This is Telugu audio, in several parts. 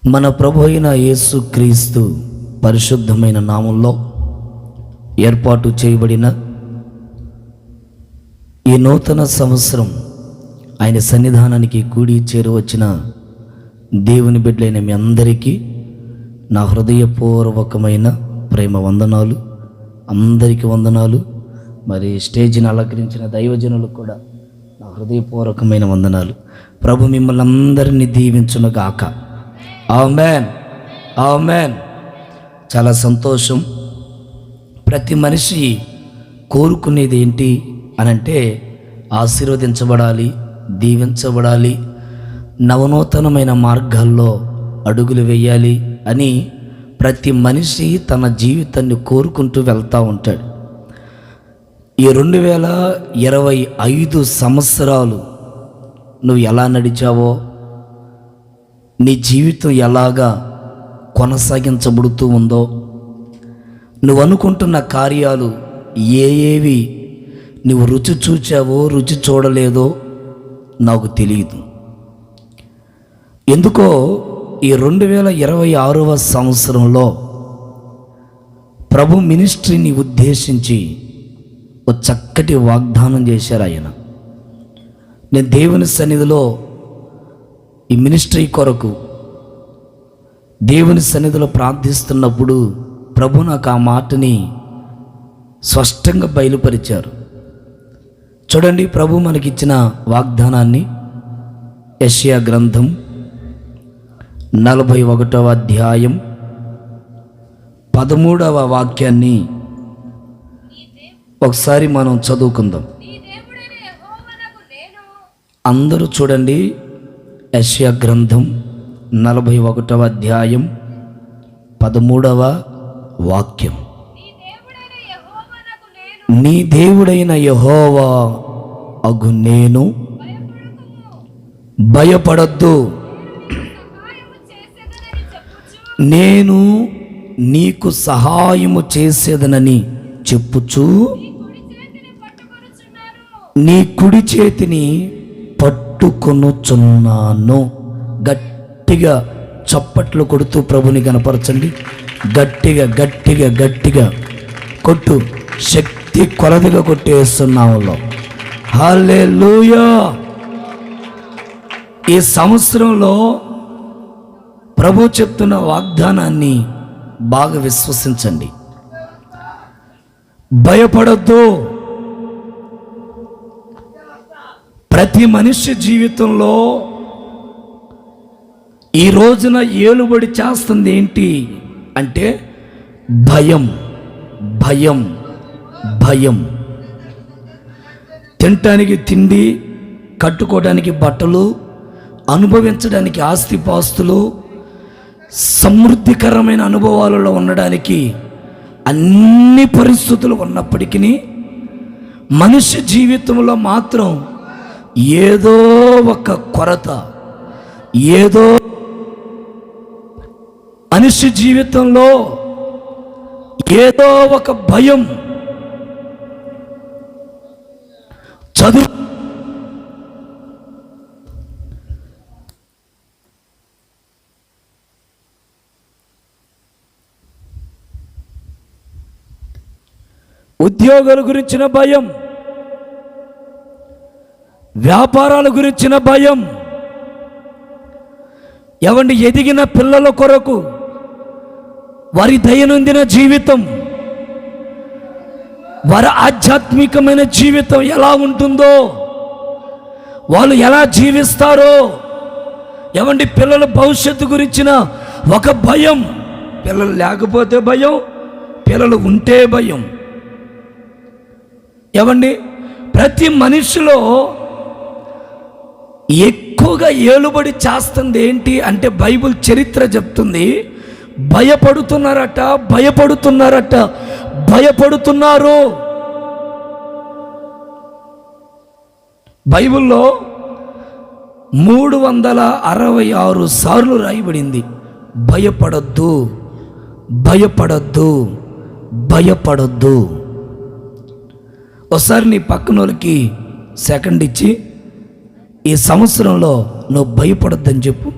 మన ప్రభు అయిన యేసుక్రీస్తు పరిశుద్ధమైన నామంలో ఏర్పాటు చేయబడిన ఈ నూతన సంవత్సరం ఆయన సన్నిధానానికి కూడి చేరువచ్చిన దేవుని బిడ్డలైన మీ అందరికీ నా హృదయపూర్వకమైన ప్రేమ వందనాలు. అందరికీ వందనాలు. మరి స్టేజ్ని అలంకరించిన దైవజనులకు కూడా నా హృదయపూర్వకమైన వందనాలు. ప్రభు మిమ్మల్ని అందరినీ దీవించునుగాక. ఆమేన్, ఆమేన్. చాలా సంతోషం. ప్రతి మనిషి కోరుకునేది ఏంటి అనంటే ఆశీర్వదించబడాలి, దీవించబడాలి, నవనూతనమైన మార్గాల్లో అడుగులు వేయాలి అని ప్రతి మనిషి తన జీవితాన్ని కోరుకుంటూ వెళ్తూ ఉంటాడు. ఈ 2025 సంవత్సరాలు నువ్వు ఎలా నడిచావో, నీ జీవితం ఎలాగా కొనసాగించబడుతూ ఉందో, నువ్వు అనుకుంటున్న కార్యాలు ఏవి నువ్వు రుచి చూచావో రుచి చూడలేదో నాకు తెలియదు. ఎందుకో ఈ 2026వ సంవత్సరంలో ప్రభు మినిస్ట్రీని ఉద్దేశించి ఒక చక్కటి వాగ్దానం చేశారు ఆయన. నేను దేవుని సన్నిధిలో ఈ మినిస్ట్రీ కొరకు దేవుని సన్నిధిలో ప్రార్థిస్తున్నప్పుడు ప్రభు నాకు ఆ మాటని స్పష్టంగా బయలుపరిచారు. చూడండి, ప్రభు మనకిచ్చిన వాగ్దానాన్ని యెషయా గ్రంథం 41వ అధ్యాయం 13వ వాక్యాన్ని ఒకసారి మనం చదువుకుందాం. అందరూ చూడండి, యెషయా గ్రంథం 41వ అధ్యాయం 13వ వాక్యం. నీ దేవుడైన యెహోవా అగు నేను భయపడొద్దు, నేను నీకు సహాయము చేసేదనని చెప్పుచు నీ కుడి చేతిని పట్టుకొనుచున్నాను. గట్టిగా చప్పట్లు కొడుతూ ప్రభుని కనపరచండి. గట్టిగా గట్టిగా గట్టిగా కొట్టు, శక్తి కొలదిగా కొట్టేస్తున్నాములో. హల్లెలూయా. ఈ సంవత్సరంలో ప్రభు చెప్తున్న వాగ్దానాన్ని బాగా విశ్వసించండి. భయపడొద్దు. ప్రతి మనిషి జీవితంలో ఈ రోజున ఏలుబడి చేస్తుంది ఏంటి అంటే భయం, భయం, భయం. తినటానికి తిండి, కట్టుకోవడానికి బట్టలు, అనుభవించడానికి ఆస్తిపాస్తులు, సమృద్ధికరమైన అనుభవాలలో ఉండడానికి అన్ని పరిస్థితులు ఉన్నప్పటికీ మనిషి జీవితంలో మాత్రం ఏదో ఒక కొరత, ఏదో మనిషి జీవితంలో ఏదో ఒక భయం. చదువు, ఉద్యోగాల గురించిన భయం, వ్యాపారాల గురించిన భయం, ఎవండి ఎదిగిన పిల్లల కొరకు వారి దైనందిన జీవితం, వారి ఆధ్యాత్మికమైన జీవితం ఎలా ఉంటుందో, వాళ్ళు ఎలా జీవిస్తారో, ఎవండి పిల్లల భవిష్యత్తు గురించిన ఒక భయం. పిల్లలు లేకపోతే భయం, పిల్లలు ఉంటే భయం. ఎవండి ప్రతి మనిషిలో ఎక్కువగా ఏలుబడి చేస్తుంది ఏంటి అంటే బైబిల్ చరిత్ర చెప్తుంది, భయపడుతున్నారట, భయపడుతున్నారట, భయపడుతున్నారు. బైబిల్లో 366 సార్లు రాయబడింది భయపడొద్దు, భయపడొద్దు, భయపడొద్దు. ఒకసారి నీ పక్కన వాళ్ళకి సెకండ్ ఇచ్చి ఈ సంవత్సరంలో నువ్వు భయపడొద్దని చెప్పు.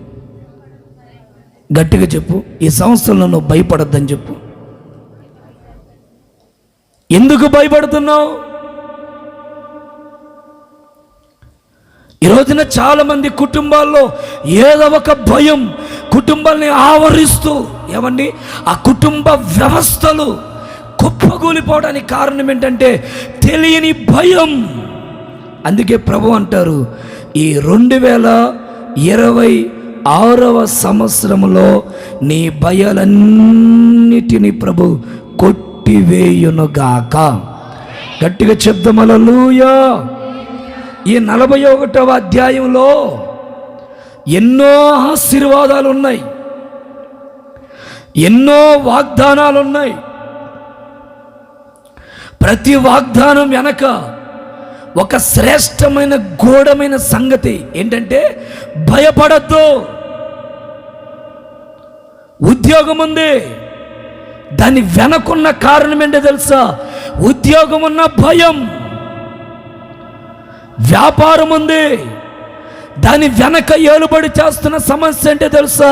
గట్టిగా చెప్పు, ఈ సంవత్సరంలో నువ్వు భయపడొద్దని చెప్పు. ఎందుకు భయపడుతున్నావు? ఈ రోజున చాలామంది కుటుంబాల్లో ఏదో ఒక భయం కుటుంబాన్ని ఆవరిస్తూ, ఏమండి, ఆ కుటుంబ వ్యవస్థలు కుప్పగూలిపోవడానికి కారణం ఏంటంటే తెలియని భయం. అందుకే ప్రభు అంటారు, ఈ 2026వ సంవత్సరంలో నీ భయాలన్నిటినీ ప్రభు కొట్టివేయునుగాక. గట్టిగా చెప్దాం హల్లెలూయా. ఈ 41వ అధ్యాయంలో ఎన్నో ఆశీర్వాదాలు ఉన్నాయి, ఎన్నో వాగ్దానాలు ఉన్నాయి. ప్రతి వాగ్దానం వెనక ఒక శ్రేష్టమైన గూఢమైన సంగతి ఏంటంటే భయపడద్దు. ఉద్యోగం ఉంది, దాని వెనకున్న కారణం ఏంటో తెలుసా? ఉద్యోగం ఉన్న భయం. వ్యాపారం ఉంది, దాని వెనక ఏలుబడి చేస్తున్న సమస్య ఏంటో తెలుసా?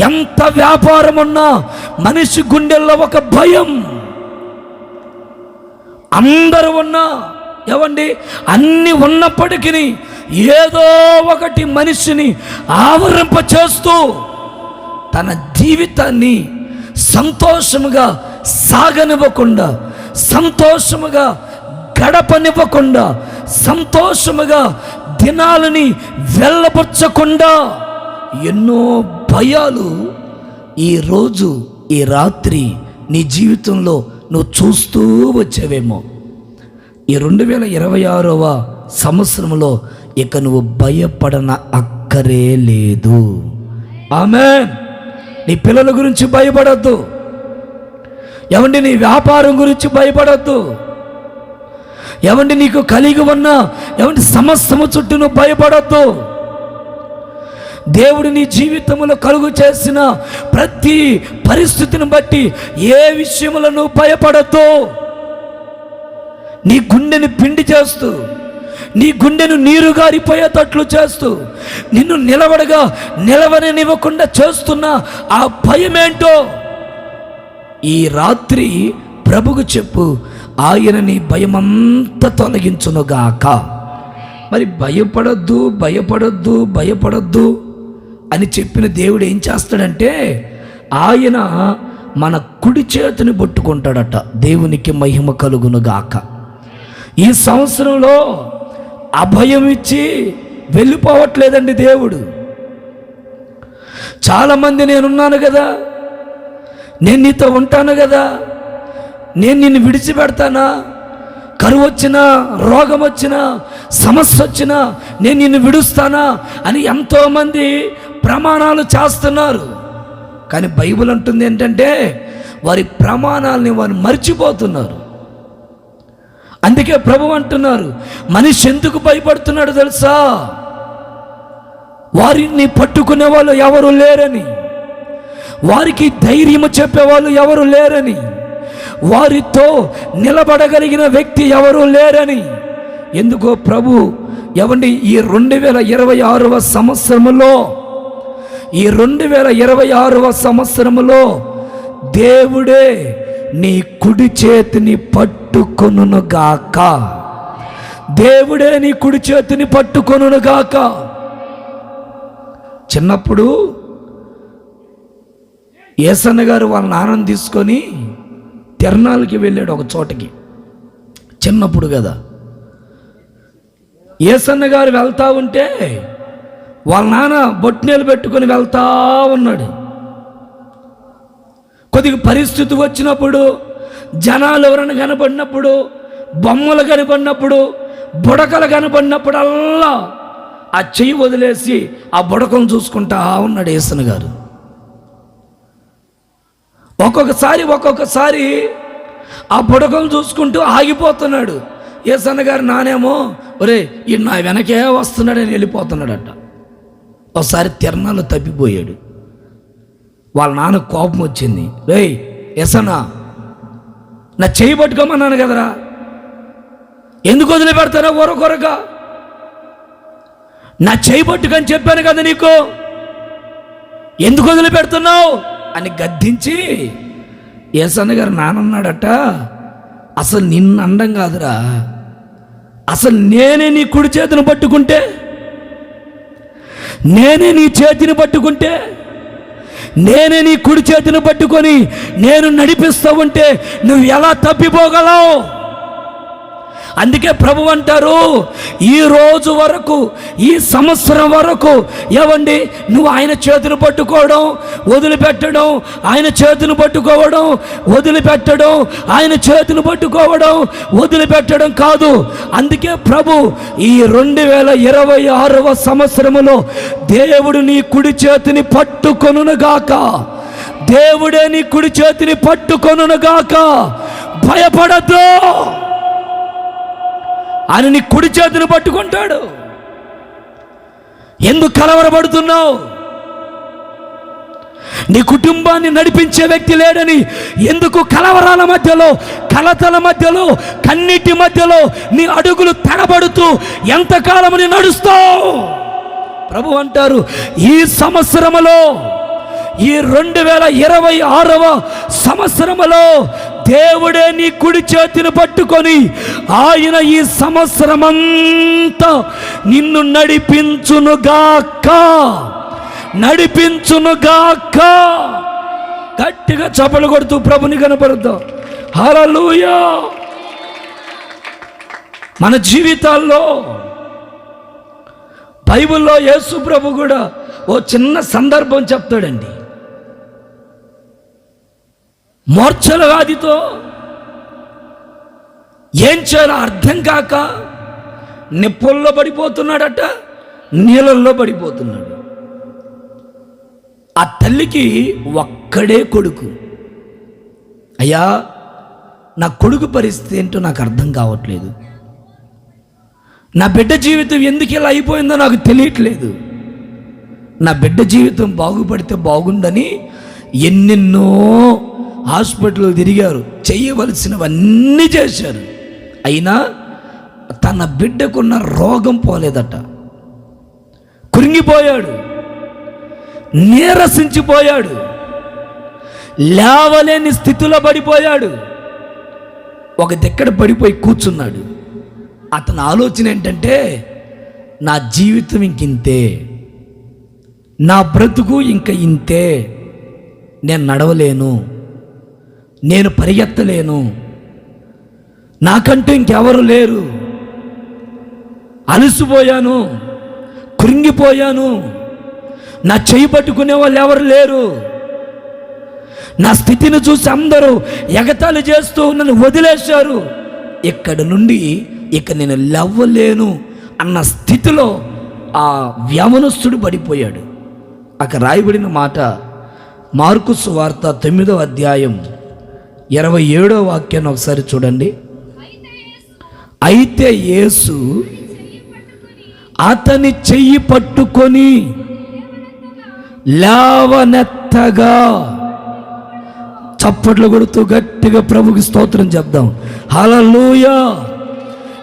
ఎంత వ్యాపారం ఉన్నా మనిషి గుండెల్లో ఒక భయం. అందరూ ఉన్నా, ఏమండి, అన్ని ఉన్నప్పటికీ ఏదో ఒకటి మనిషిని ఆవరింప చేస్తూ తన జీవితాన్ని సంతోషముగా సాగనివ్వకుండా, సంతోషముగా గడపనివ్వకుండా, సంతోషముగా దినాలని వెళ్ళబుచ్చకుండా ఎన్నో భయాలు ఈరోజు ఈ రాత్రి నీ జీవితంలో నువ్వు చూస్తూ వచ్చేవేమో. ఈ 2026వ సంవత్సరంలో ఇక నువ్వు భయపడన అక్కరే లేదు. ఆమేన్. నీ పిల్లల గురించి భయపడద్దు, ఏమండి, నీ వ్యాపారం గురించి భయపడద్దు, ఏమండి, నీకు కలిగి ఉన్న ఏమండి సమస్తము చుట్టూ నువ్వు భయపడద్దు. దేవుడు నీ జీవితంలో కలుగు చేసిన ప్రతి పరిస్థితిని బట్టి ఏ విషయంలో నువ్వు భయపడద్దు. నీ గుండెని పిండి చేస్తూ, నీ గుండెను నీరు గారిపోయేటట్లు చేస్తూ, నిన్ను నిలవనివ్వకుండా చేస్తున్న ఆ భయమేంటో ఈ రాత్రి ప్రభుకు చెప్పు. ఆయన నీ భయమంతా తొలగించునుగాక. మరి భయపడొద్దు భయపడొద్దు భయపడొద్దు అని చెప్పిన దేవుడు ఏం చేస్తాడంటే ఆయన మన కుడి చేతిని పట్టుకుంటాడట. దేవునికి మహిమ కలుగునుగాక. ఈ సంవత్సరంలో అభయం ఇచ్చి వెళ్ళిపోవట్లేదండి దేవుడు. చాలామంది నేనున్నాను కదా, నేను నీతో ఉంటాను కదా, నేను నిన్ను విడిచిపెడతానా, కరువు వచ్చినా, రోగం వచ్చినా, సమస్య వచ్చినా నేను నిన్ను విడుస్తానా అని ఎంతోమంది ప్రమాణాలు చేస్తున్నారు. కానీ బైబిల్ అంటుంది ఏంటంటే వారి ప్రమాణాలని వారు మర్చిపోతున్నారు. అందుకే ప్రభు అంటున్నారు, మనిషి ఎందుకు భయపడుతున్నాడు తెలుసా? వారిని పట్టుకునే వాళ్ళు ఎవరు లేరని, వారికి ధైర్యము చెప్పేవాళ్ళు ఎవరు లేరని, వారితో నిలబడగలిగిన వ్యక్తి ఎవరు లేరని. ఎందుకో ప్రభు ఏమండి ఈ 2026వ సంవత్సరములో, ఈ 2026వ సంవత్సరములో దేవుడే నీ కుడి చేతిని పట్టుకొనుగాక. దేవుడే నీ కుడి చేతిని పట్టుకొనుగాక. చిన్నప్పుడు యేసన్న గారు వాళ్ళ నాన్నని తీసుకొని తిరణాలకి వెళ్ళాడు ఒక చోటకి. చిన్నప్పుడు కదా, యేసన్న గారు వెళ్తా ఉంటే వాళ్ళ నాన్న బొట్నేలు పెట్టుకొని వెళ్తా ఉన్నాడు. కొద్దిగా పరిస్థితి వచ్చినప్పుడు, జనాలు ఎవరైనా కనపడినప్పుడు, బొమ్మలు కనపడినప్పుడు, బుడకలు కనపడినప్పుడల్లా ఆ చెయ్యి వదిలేసి ఆ బుడకను చూసుకుంటా ఉన్నాడు యేసన్న గారు. ఒక్కొక్కసారి ఆ బుడకలు చూసుకుంటూ ఆగిపోతున్నాడు. యేసన్న గారు నానేమో, ఒరే ఈ నా వెనకే వస్తున్నాడని వెళ్ళిపోతున్నాడట. ఒకసారి తిరణాలు తప్పిపోయాడు. వాళ్ళ నాన్న కోపం వచ్చింది. రేయ్ యేసన్న, నా చెయ్యి పట్టుకోమన్నాను కదరా, ఎందుకు వదిలిపెడతారా కొరక? నా చెయ్యి పట్టుకొని చెప్పాను కదా నీకు, ఎందుకు వదిలిపెడుతున్నావు అని గద్దించి యేసన్న గారు నానన్నాడట, అసలు నిన్ను అండం కాదురా, అసలు నేనే నీ కుడి చేతిని పట్టుకుంటే, నేనే నీ చేతిని పట్టుకుంటే, నేనే నీ కుడి చేతిని పట్టుకొని నేను నడిపిస్తూ ఉంటే నువ్వు ఎలా తప్పిపోగలవు? అందుకే ప్రభు అంటారు, ఈ రోజు వరకు, ఈ సంవత్సరం వరకు ఏవండి నువ్వు ఆయన చేతిని పట్టుకోవడం వదిలిపెట్టడం, ఆయన చేతిని పట్టుకోవడం వదిలిపెట్టడం, ఆయన చేతిని పట్టుకోవడం వదిలిపెట్టడం కాదు. అందుకే ప్రభు ఈ 2026వ సంవత్సరములో దేవుడు నీ కుడి చేతిని పట్టుకొనుగాక, దేవుడే నీ కుడి చేతిని పట్టుకొనుగాక, భయపడద్దు, ఆయన నీ కుడి చేతిని పట్టుకుంటాడు. ఎందుకు కలవరపడుతున్నావు? నీ కుటుంబాన్ని నడిపించే వ్యక్తి లేడని ఎందుకు కలవరాల మధ్యలో, కలతల మధ్యలో, కన్నీటి మధ్యలో నీ అడుగులు తడబడుతూ ఎంతకాలమని నడుస్తావు? ప్రభు అంటారు, ఈ సంవత్సరములో, ఈ 2026వ సంవత్సరములో దేవుడే నీ కుడి చేతిని పట్టుకొని ఆయన ఈ సంవత్సరమంతా నిన్ను నడిపించునుగాక, నడిపించునుగాక. గట్టిగా చప్పలు కొడుతూ ప్రభుని కనపరుద్దాం. హల్లెలూయా. మన జీవితాల్లో బైబిల్లో యేసు ప్రభు కూడా ఓ చిన్న సందర్భం చెప్తాడండి. మూర్ఛల వ్యాధితో ఏం చేయాలో అర్థం కాక నిప్పుల్లో పడిపోతున్నాడట, నీళ్ళల్లో పడిపోతున్నాడు. ఆ తల్లికి ఒక్కడే కొడుకు. అయ్యా, నా కొడుకు పరిస్థితి ఏంటో నాకు అర్థం కావట్లేదు, నా బిడ్డ జీవితం ఎందుకు ఇలా అయిపోయిందో నాకు తెలియట్లేదు, నా బిడ్డ జీవితం బాగుపడితే బాగుందని ఎన్నెన్నో హాస్పిటల్ తిరిగారు, చేయవలసినవన్నీ చేశారు. అయినా తన బిడ్డకున్న రోగం పోలేదట. కృంగిపోయాడు, నీరసించిపోయాడు, లేవలేని స్థితిలో పడిపోయాడు, ఒక దగ్గర పడిపోయి కూర్చున్నాడు. అతని ఆలోచన ఏంటంటే, నా జీవితం ఇంకింతే, నా బ్రతుకు ఇంక ఇంతే, నేను నడవలేను, నేను పరిగెత్తలేను, నాకంటూ ఇంకెవరు లేరు, అలసిపోయాను, కృంగిపోయాను, నా చేయి పట్టుకునే వాళ్ళు ఎవరు లేరు, నా స్థితిని చూసి అందరూ ఎగతాళి చేస్తూ నన్ను వదిలేశారు, ఇక్కడ నుండి ఇక నేను లేవలేను అన్న స్థితిలో ఆ యవనస్తుడు పడిపోయాడు. అక్కడ రాయబడిన మాట మార్కు సువార్త 9వ అధ్యాయం 27వ వాక్యాన్ని ఒకసారి చూడండి. అయితే యేసు అతని చెయ్యి పట్టుకొని లేవనెత్తగా, చప్పట్లు కొడుతూ గట్టిగా ప్రభుకి స్తోత్రం చెప్దాం. హల్లెలూయా.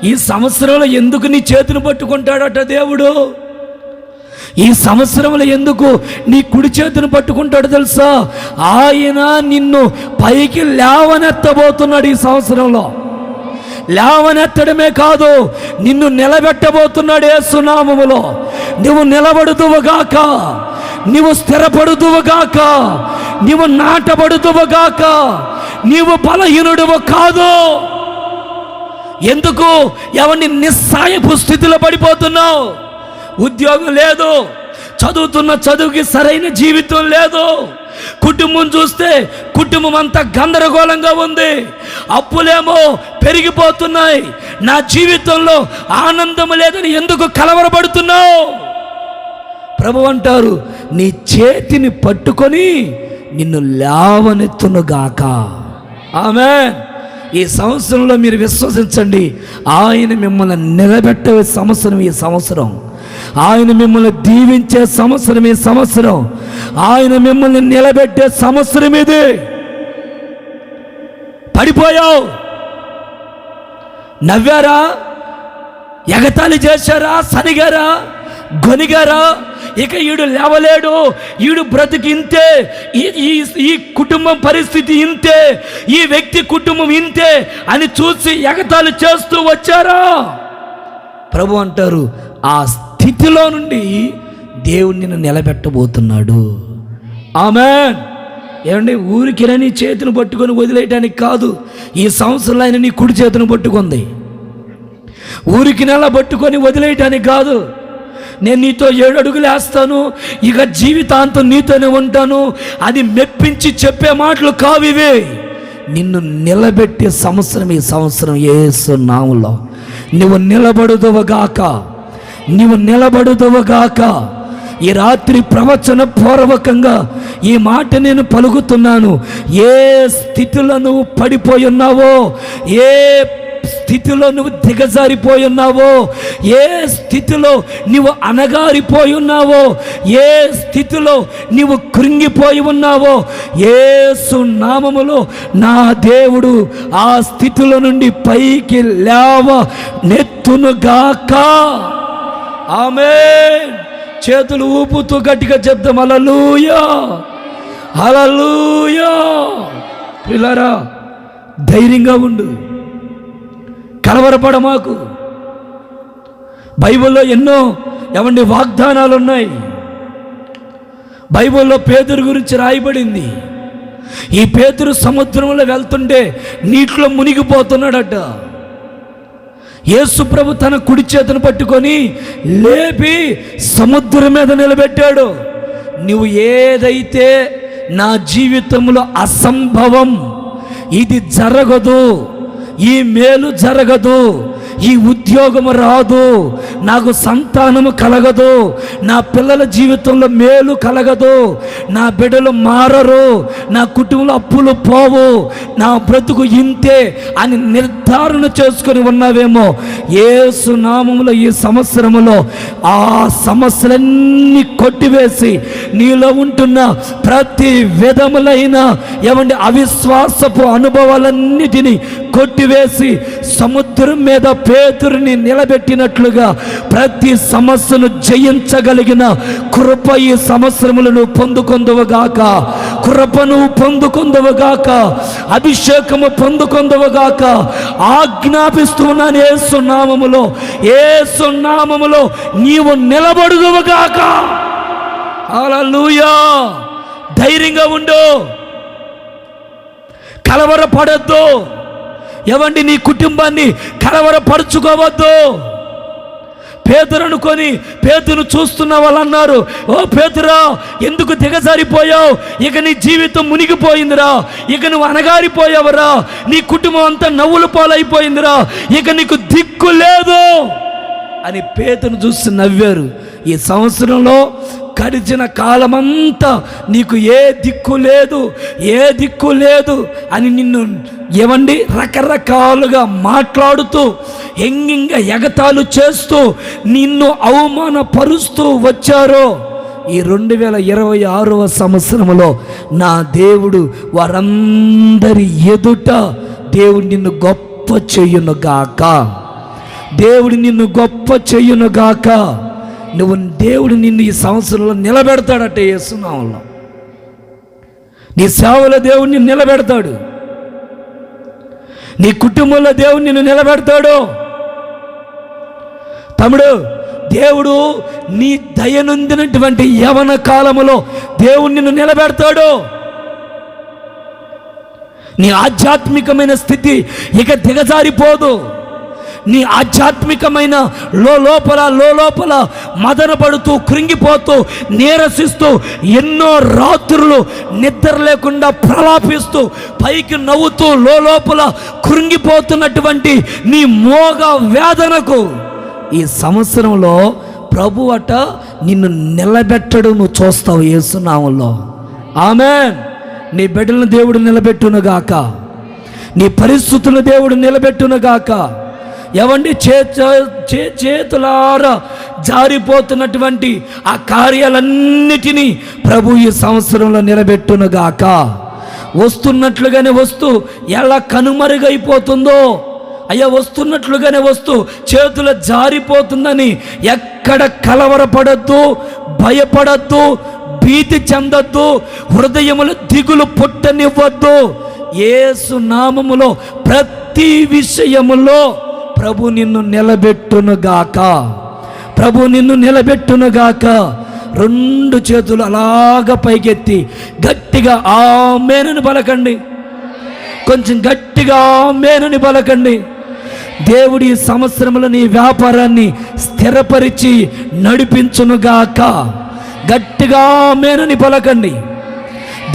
ఈ సంవత్సరంలో ఎందుకు నీ చేతిని పట్టుకుంటాడట దేవుడు? ఈ సంవత్సరంలో ఎందుకు నీ కుడి చేతిని పట్టుకుంటాడు తెలుసా? ఆయన నిన్ను పైకి లేవనెత్తబోతున్నాడు. ఈ సంవత్సరంలో లేవనెత్తడమే కాదు, నిన్ను నిలబెట్టబోతున్నాడు యేసు నామములో. నువ్వు నిలబడుదువుగాక, నీవు స్థిరపడుదువుగాక, నీవు నాటబడుదువుగాక, నీవు బలహీనుడువు కాదు. ఎందుకు ఎవరిని నిస్సాయపు స్థితిలో పడిపోతున్నావు? ఉద్యోగం లేదు, చదువుతున్న చదువుకి సరైన జీవితం లేదు, కుటుంబం చూస్తే కుటుంబం అంతా గందరగోళంగా ఉంది, అప్పులేమో పెరిగిపోతున్నాయి, నా జీవితంలో ఆనందం లేదని ఎందుకు కలవరపడుతున్నావు? ప్రభు అంటారు, నీ చేతిని పట్టుకొని నిన్ను లేవనెత్తునుగాక. ఆమేన్. ఈ సంవత్సరంలో మీరు విశ్వసించండి, ఆయన మిమ్మల్ని నిలబెట్టే సంవత్సరం ఈ సంవత్సరం, ఆయన మిమ్మల్ని దీవించే సంవత్సరం ఈ సంవత్సరం, ఆయన మిమ్మల్ని నిలబెట్టే సంవత్సరం ఇది. పడిపోయావు, నవ్వారా, ఎగతాళి చేశారా, సనిగారా, గొనిగారా, ఇక ఈడు లేవలేడు, ఈడు బ్రతికి ఇంతే, ఈ కుటుంబం పరిస్థితి ఇంతే, ఈ వ్యక్తి కుటుంబం ఇంతే అని చూసి ఎగతాళి చేస్తూ వచ్చారా? ప్రభు అంటారు, ఆ స్థితిలో నుండి దేవుడు నిన్ను నిలబెట్టబోతున్నాడు. ఆమేన్. ఏమండి, ఊరికిరా నీ చేతిని పట్టుకొని వదిలేయడానికి కాదు. ఈ సంవత్సరంలో ఆయన నీ కుడి చేతిని పట్టుకుంది. ఊరికి నెల పట్టుకొని వదిలేయటానికి కాదు. నేను నీతో 7 అడుగులు వేస్తాను, ఇక జీవితాంతం నీతోనే ఉంటాను అది మెప్పించి చెప్పే మాటలు కావు ఇవే. నిన్ను నిలబెట్టే సంవత్సరం ఈ సంవత్సరం యేసు నామములో నువ్వు నిలబడుదువుగాక, నువ్వు నిలబడుదువుగాక. ఈ రాత్రి ప్రవచన పూర్వకంగా ఈ మాట నేను పలుకుతున్నాను. ఏ స్థితిలో నువ్వు పడిపోయి ఉన్నావో, ఏ స్థితిలో నువ్వు దిగజారిపోయి ఉన్నావో, ఏ స్థితిలో నువ్వు అనగారిపోయి ఉన్నావో, ఏ స్థితిలో నువ్వు కృంగిపోయి ఉన్నావో, యేసు నామములో నా దేవుడు ఆ స్థితిలో నుండి పైకి లేవ నెత్తునుగాక. ఆమేన్. చేతులు ఊపుతూ గట్టిగా చెప్దాం, హల్లెలూయా, హల్లెలూయా. పిల్లరా, ధైర్యంగా ఉండు, కలవరపడ మాకు. బైబిల్లో ఎన్నో వాగ్దానాలు ఉన్నాయి. బైబిల్లో పేతురు గురించి రాయబడింది. ఈ పేతురు సముద్రంలో వెళ్తుంటే నీటిలో మునిగిపోతున్నాడట. యేసు ప్రభు తన కుడి చేతిని పట్టుకొని లేపి సముద్రం మీద నిలబెట్టాడు. నువ్వు ఏదైతే నా జీవితంలో అసంభవం, ఇది జరగదు, ఈ మేలు జరగదు, ఈ ఉద్యోగము రాదు, నాకు సంతానము కలగదు, నా పిల్లల జీవితంలో మేలు కలగదు, నా బిడ్డలు మారరు, నా కుటుంబంలో అప్పులు పోవు, నా బ్రతుకు ఇంతే అని నిర్ధారణ చేసుకొని ఉన్నావేమో, యేసు నామములో ఈ సంవత్సరములో ఆ సమస్యలన్నీ కొట్టివేసి నీలో ఉంటున్న ప్రతి విధములైన అవిశ్వాసపు అనుభవాలన్నిటినీ కొట్టివేసి సముద్రం మీద పేతురుని నిలబెట్టినట్లుగా ప్రతి సమస్యను జయించగలిగిన కృప ఈ సంవత్సరములను పొందుకొందువుగాక, కృపను పొందుకొందువుగాక, అభిషేకము పొందుకొందువుగాక ఆజ్ఞాపిస్తున్నాను. యేసు నామములో, యేసు నామములో నీవు నిలబడుదువుగాక. హల్లెలూయా. ధైర్యంగా ఉండు, కలవరపడద్దు. నీ కుటుంబాన్ని కలవరపరుచుకోవద్దు. పేతురు అనుకొని పేతురు చూస్తున్న వాళ్ళు అన్నారు, ఓ పేతురా, ఎందుకు దిగజారిపోయావు? ఇక నీ జీవితం మునిగిపోయిందిరా, ఇక నువ్వు అనగారిపోయావురా, నీ కుటుంబం అంతా నవ్వుల పాలైపోయిందిరా, ఇక నీకు దిక్కు లేదు అని పేతురును చూసి నవ్వారు. ఈ సంవత్సరంలో గడిచిన కాలమంతా నీకు ఏ దిక్కు లేదు, ఏ దిక్కు లేదు అని నిన్ను రకరకాలుగా మాట్లాడుతూ ఎంగింగా ఎగతాళి చేస్తూ నిన్ను అవమానపరుస్తూ వచ్చారో, ఈ 2026వ సంవత్సరంలో నా దేవుడు వారందరి ఎదుట దేవుడు నిన్ను గొప్ప చెయ్యునుగాక, దేవుడు నిన్ను గొప్ప చెయ్యునుగాక. దేవుడు నిన్ను ఈ సంవత్సరంలో నిలబెడతాడట. యేసు నామములో నీ సేవలో దేవుడు నిన్ను నిలబెడతాడు, నీ కుటుంబంలో దేవుడు నిన్ను నిలబెడతాడు. తమ్ముడు, దేవుడు నీ దయనొందినటువంటి యవన కాలములో దేవుడు నిన్ను నిలబెడతాడు. నీ ఆధ్యాత్మికమైన స్థితి ఇక దిగజారిపోదు. నీ ఆధ్యాత్మికమైన లోపల మదనపడుతూ కృంగిపోతూ నీరసిస్తూ ఎన్నో రాత్రులు నిద్ర లేకుండా ప్రలాపిస్తూ పైకి నవ్వుతూ లోపల కృంగిపోతున్నటువంటి నీ మోగ వేదనకు ఈ సంవత్సరంలో ప్రభు అట నిన్ను నిలబెట్టడం నువ్వు చూస్తావు యేసు నామములో. ఆమేన్. నీ బిడ్డలను దేవుడు నిలబెట్టునుగాక, నీ పరిస్థితులను దేవుడు నిలబెట్టునుగాక. చేతులారా జారిపోతున్నటువంటి ఆ కార్యాలన్నిటినీ ప్రభు ఈ సంవత్సరంలో నిలబెట్టునుగాక. వస్తున్నట్లుగానే వస్తూ ఎలా కనుమరుగైపోతుందో అయ్యా వస్తున్నట్లుగానే వస్తూ చేతుల జారిపోతుందని ఎక్కడ కలవరపడద్దు, భయపడద్దు, భీతి చెందొద్దు, హృదయములు దిగులు పుట్టనివ్వద్దు. యేసు నామములో ప్రతి విషయములో ప్రభు నిన్ను నిలబెట్టునుగాక, ప్రభు నిన్ను నిలబెట్టునుగాక. రెండు చేతులు అలాగ పైకెత్తి గట్టిగా ఆమేనని పలకండి. కొంచెం గట్టిగా ఆమేనని పలకండి. దేవుడి సంవత్సరంలో నీ వ్యాపారాన్ని స్థిరపరిచి నడిపించునుగాక. గట్టిగా ఆమేనని పలకండి.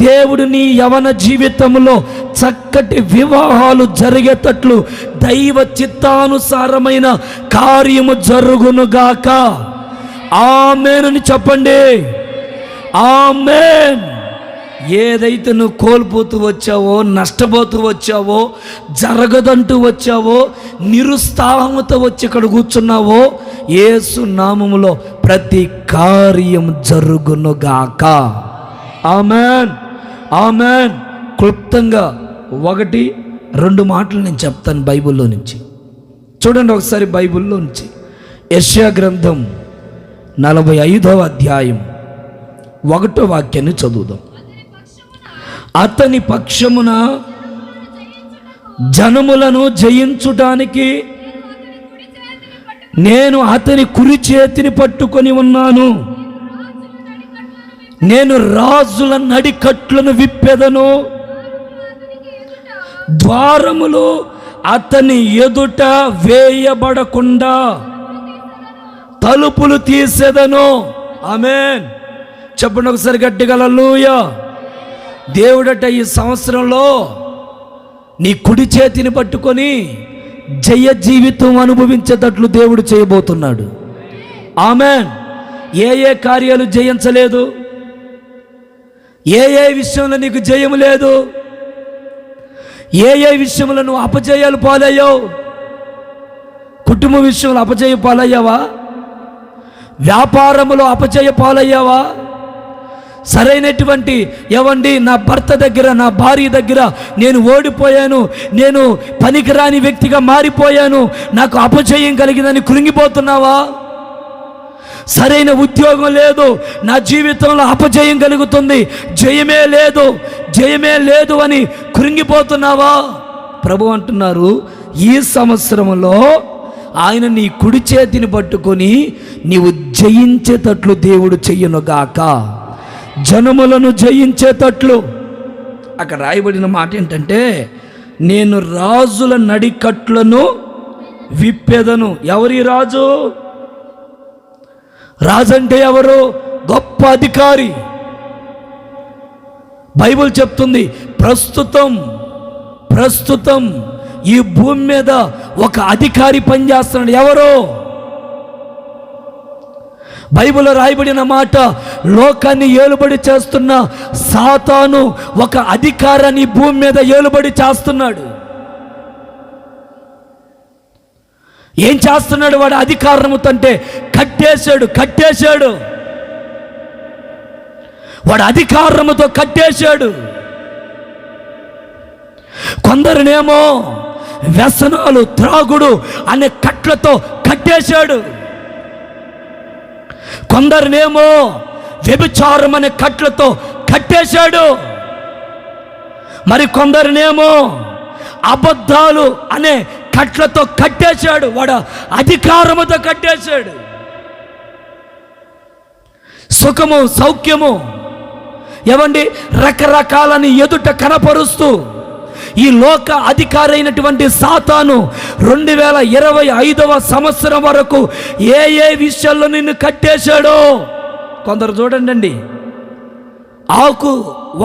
దేవుడు నీ యవన జీవితంలో చక్కటి వివాహాలు జరిగేటట్లు దైవ చిత్తానుసారమైన కార్యము జరుగునుగాక. ఆమేనని చెప్పండి. ఆమేన్. ఏదైతే నువ్వు కోల్పోతూ వచ్చావో, నష్టపోతూ వచ్చావో, జరగదంటూ వచ్చావో, నిరుత్సాహంతో వచ్చి ఇక్కడ కూర్చున్నావో, యేసు నామములో ప్రతి కార్యం జరుగునుగాక. ఆమేన్, ఆమేన్. క్లుప్తంగా 1-2 మాటలు నేను చెప్తాను బైబిల్లో నుంచి. చూడండి ఒకసారి బైబిల్లో నుంచి యెషయా గ్రంథం 45వ అధ్యాయం 1వ వాక్యాన్ని చదువుదాం. అతని పక్షమున జనములను జయించుటానికి నేను అతని కుడి చేతిని పట్టుకొని ఉన్నాను. నేను రాజుల నడికట్లను విప్పెదను, ద్వారములు అతని ఎదుట వేయబడకుండా తలుపులు తీసేదను. ఆమేన్. చెప్పండి ఒకసారి గట్టిగా హల్లెలూయా. దేవుడట ఈ సంవత్సరంలో నీ కుడి చేతిని పట్టుకొని జయ జీవితం అనుభవించేటట్లు దేవుడు చేయబోతున్నాడు. ఆమేన్. ఏ కార్యాలు జయించలేదు, ఏ విషయంలో నీకు జయము లేదు, ఏ విషయంలో నువ్వు అపజయాలు పాలయ్యావు. కుటుంబ విషయంలో అపజయ పాలయ్యావా? వ్యాపారములో అపజయ పాలయ్యావా? సరైనటువంటి ఏవండి నా భర్త దగ్గర, నా భార్య దగ్గర నేను ఓడిపోయాను, నేను పనికిరాని వ్యక్తిగా మారిపోయాను, నాకు అపజయం కలిగిందని కృంగిపోతున్నావా? సరైన ఉద్యోగం లేదు, నా జీవితంలో అపజయం కలుగుతుంది, జయమే లేదు, జయమే లేదు అని కృంగిపోతున్నావా? ప్రభు అంటున్నారు, ఈ సంవత్సరంలో ఆయన నీ కుడి చేతిని పట్టుకొని నీవు జయించేటట్లు దేవుడు చెయ్యనుగాక. జనములను జయించేటట్లు. అక్కడ రాయబడిన మాట ఏంటంటే, నేను రాజుల నడికట్లను విప్పెదను. ఎవరి రాజు? రాజు అంటే ఎవరు? గొప్ప అధికారి. బైబిల్ చెప్తుంది ప్రస్తుతం ఈ భూమి మీద ఒక అధికారి పనిచేస్తున్నాడు. ఎవరు? బైబిల్లో రాయబడిన మాట, లోకాన్ని ఏలుబడి చేస్తున్న సాతాను ఒక అధికారాన్ని భూమి మీద ఏలుబడి చేస్తున్నాడు. ఏం చేస్తున్నాడు వాడు? అధికారముతో అంటే కట్టేశాడు. వాడు అధికారముతో కట్టేశాడు. కొందరినేమో వ్యసనాలు, త్రాగుడు అనే కట్లతో కట్టేశాడు. కొందరినేమో వ్యభిచారం అనే కట్లతో కట్టేశాడు. మరి కొందరినేమో అబద్ధాలు అనే కట్లతో కట్టేశాడు. వాడు అధికారముతో కట్టేశాడు. సుఖము, సౌఖ్యము ఏమండి రకరకాలని ఎదుట కనపరుస్తూ ఈ లోక అధికారి అయినటువంటి సాతాను 2025వ సంవత్సరం వరకు ఏ విషయాల్లో నిన్ను కట్టేశాడో. కొందరు చూడండి, ఆకు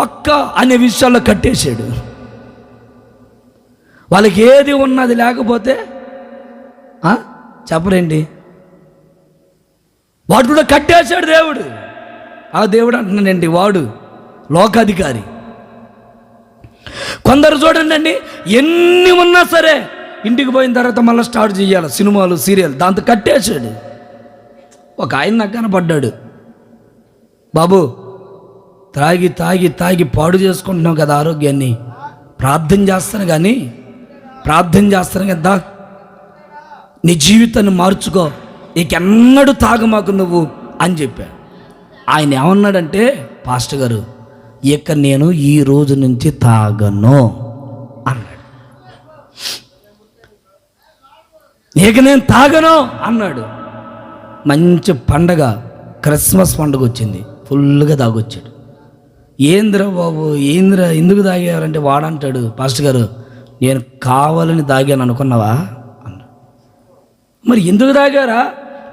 ఒక్క అనే విషయాల్లో కట్టేశాడు. వాళ్ళకి ఏది ఉన్నది లేకపోతే చెప్పరండి, వాడు కూడా కట్టేశాడు దేవుడు. ఆ దేవుడు అంటున్నానండి, వాడు లోకాధికారి. కొందరు చూడండి, ఎన్ని ఉన్నా సరే ఇంటికి పోయిన తర్వాత మళ్ళీ స్టార్ట్ చేయాలి సినిమాలు, సీరియల్, దాంతో కట్టేశాడు. ఒక ఆయన నాకు కనపడ్డాడు, బాబు తాగి తాగి తాగి పాడు చేసుకుంటున్నావు కదా ఆరోగ్యాన్ని, ప్రార్థన చేస్తాను కానీ దా నీ జీవితాన్ని మార్చుకో, ఇకెన్నడూ తాగమాకు నువ్వు అని చెప్పా. ఆయన ఏమన్నాడంటే, పాస్టర్ గారు ఇక నేను ఈ రోజు నుంచి తాగను అన్నాడు. ఇక నేను తాగను అన్నాడు. మంచి పండగ, క్రిస్మస్ పండుగ వచ్చింది, ఫుల్గా తాగొచ్చాడు. ఏంద్రా బాబు, ఏంద్రా ఎందుకు తాగారంటే వాడంటాడు, పాస్టర్ గారు నేను కావాలని తాగాను అనుకున్నావా అన్న. మరి ఎందుకు తాగారా?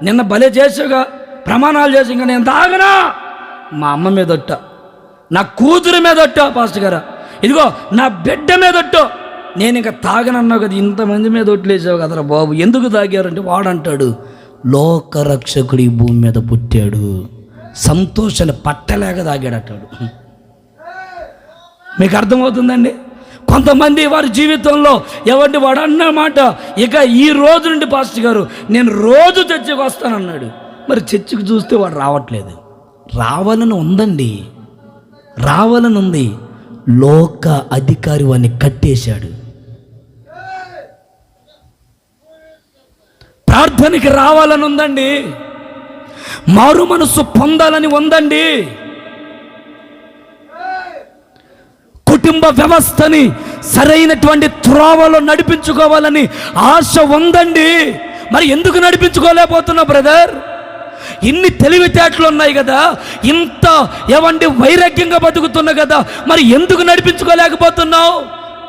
నిన్న భలే చేసావుగా, ప్రమాణాలు చేసి ఇంకా నేను తాగనా. మా అమ్మ మీద ఒట్ట, నా కూతురు మీద ఒట్ట, పాస్టర్ గారు ఇదిగో నా బిడ్డ మీద ఒట్టు, నేను ఇంకా తాగనన్నావు కదా, ఇంతమంది మీద ఒట్లేసావు కదరా బాబు, ఎందుకు తాగారంటే వాడంటాడు, లోకరక్షకుడు ఈ భూమి మీద పుట్టాడు, సంతోషాన్ని పట్టలేక తాగాడటాడు. మీకు అర్థమవుతుందండి? కొంతమంది వారి జీవితంలో ఎవరిని వాడు అన్నమాట, ఇక ఈ రోజు నుండి పాస్టర్ గారు నేను రోజు చర్చికి వస్తానన్నాడు. మరి చర్చికి చూస్తే వాడు రావట్లేదు. రావాలని ఉందండి, రావాలని ఉంది, లోక అధికారి వాడిని కట్టేశాడు. ప్రార్థనకి రావాలని ఉందండి, మారు మనసు పొందాలని ఉందండి, కుటుంబ వ్యవస్థని సరైనటువంటి త్రోవలో నడిపించుకోవాలని ఆశ ఉందండి. మరి ఎందుకు నడిపించుకోలేకపోతున్నావు బ్రదర్? ఇన్ని తెలివితేటలు ఉన్నాయి కదా, ఇంత ఏమండి వైరాగ్యంగా బతుకుతున్నా కదా, మరి ఎందుకు నడిపించుకోలేకపోతున్నావు?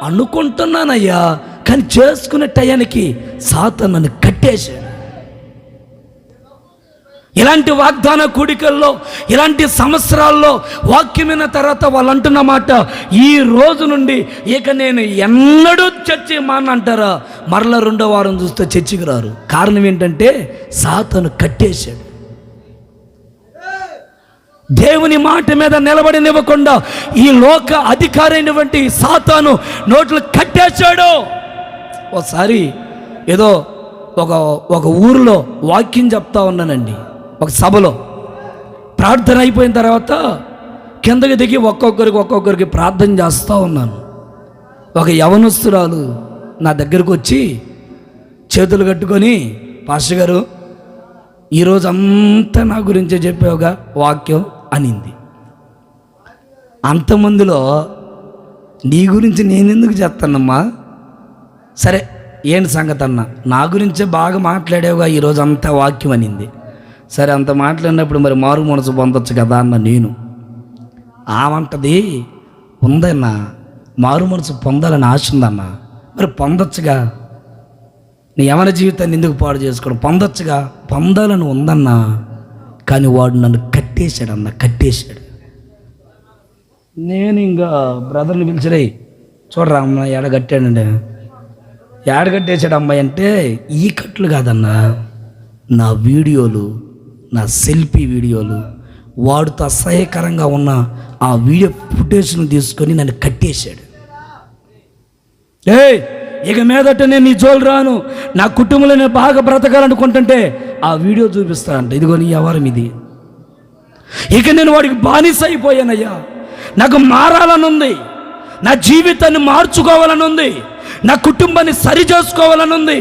అనుకుంటున్నానయ్యా, కానీ చేసుకునే టయానికి సాతాను నన్ను కట్టేశాడు. ఇలాంటి వాగ్దాన కూడికల్లో, ఇలాంటి సంవత్సరాల్లో వాక్యమైన తర్వాత వాళ్ళు అంటున్న మాట, ఈ రోజు నుండి ఇక నేను ఎన్నడూ చర్చి మానంటారా, మరలా 2వ వారం చూస్తే చర్చికి రారు. కారణం ఏంటంటే సాతాను కట్టేశాడు. దేవుని మాట మీద నిలబడినివ్వకుండా ఈ లోక అధికారి అయినటువంటి సాతాను నోట్లు కట్టేశాడు. ఒకసారి ఏదో ఒక ఊరిలో వాక్యం చెప్తా ఉన్నానండి, ఒక సభలో ప్రార్థన అయిపోయిన తర్వాత కిందకి దిగి ఒక్కొక్కరికి ప్రార్థన చేస్తూ ఉన్నాను. ఒక యవనస్తురాలు నా దగ్గరకు వచ్చి చేతులు కట్టుకొని, పాస్టర్ గారు ఈరోజు అంతా నా గురించే చెప్పావుగా వాక్యం అనింది. అంతమందిలో నీ గురించి నేనెందుకు చెప్తానమ్మా, సరే ఏంటి సంగతి అన్న, నా గురించే బాగా మాట్లాడావుగా ఈరోజు అంతా వాక్యం అనింది. సరే అంత మాట్లాడినప్పుడు మరి మారు మనసు పొందొచ్చు కదా అన్న నేను. ఆమంటది, ఉందన్నా మారు మనసు పొందాలని ఆశ ఉందన్న, మరి పొందొచ్చుగా, నీ యవన జీవితాన్ని ఎందుకు పాడు చేసుకోవడం, పొందొచ్చుగా, పొందాలని ఉందన్నా, కానీ వాడు నన్ను కట్టేశాడన్న, కట్టేశాడు. నేను ఇంకా బ్రదర్ని పిలిచిరే, చూడరా అమ్మ ఏడగట్టాడండి, ఏడగట్టేశాడు అమ్మాయి అంటే, ఈ కట్లు కాదన్నా, నా వీడియోలు, నా సెల్ఫీ వీడియోలు, వాడితో అసహ్యకరంగా ఉన్న ఆ వీడియో ఫుటేజ్ను తీసుకొని నన్ను కట్టేశాడు. ఇక మీదట నేను నీ జోలు రాను, నా కుటుంబంలో నేను బాగా బ్రతకాలనుకుంటుంటే ఆ వీడియో చూపిస్తా అంట, ఇదిగో నీ వ్యవహారం ఇది. ఇక నేను వాడికి బానిస అయిపోయానయ్యా, నాకు మారాలని ఉంది, నా జీవితాన్ని మార్చుకోవాలని ఉంది, నా కుటుంబాన్ని సరి చేసుకోవాలని ఉంది,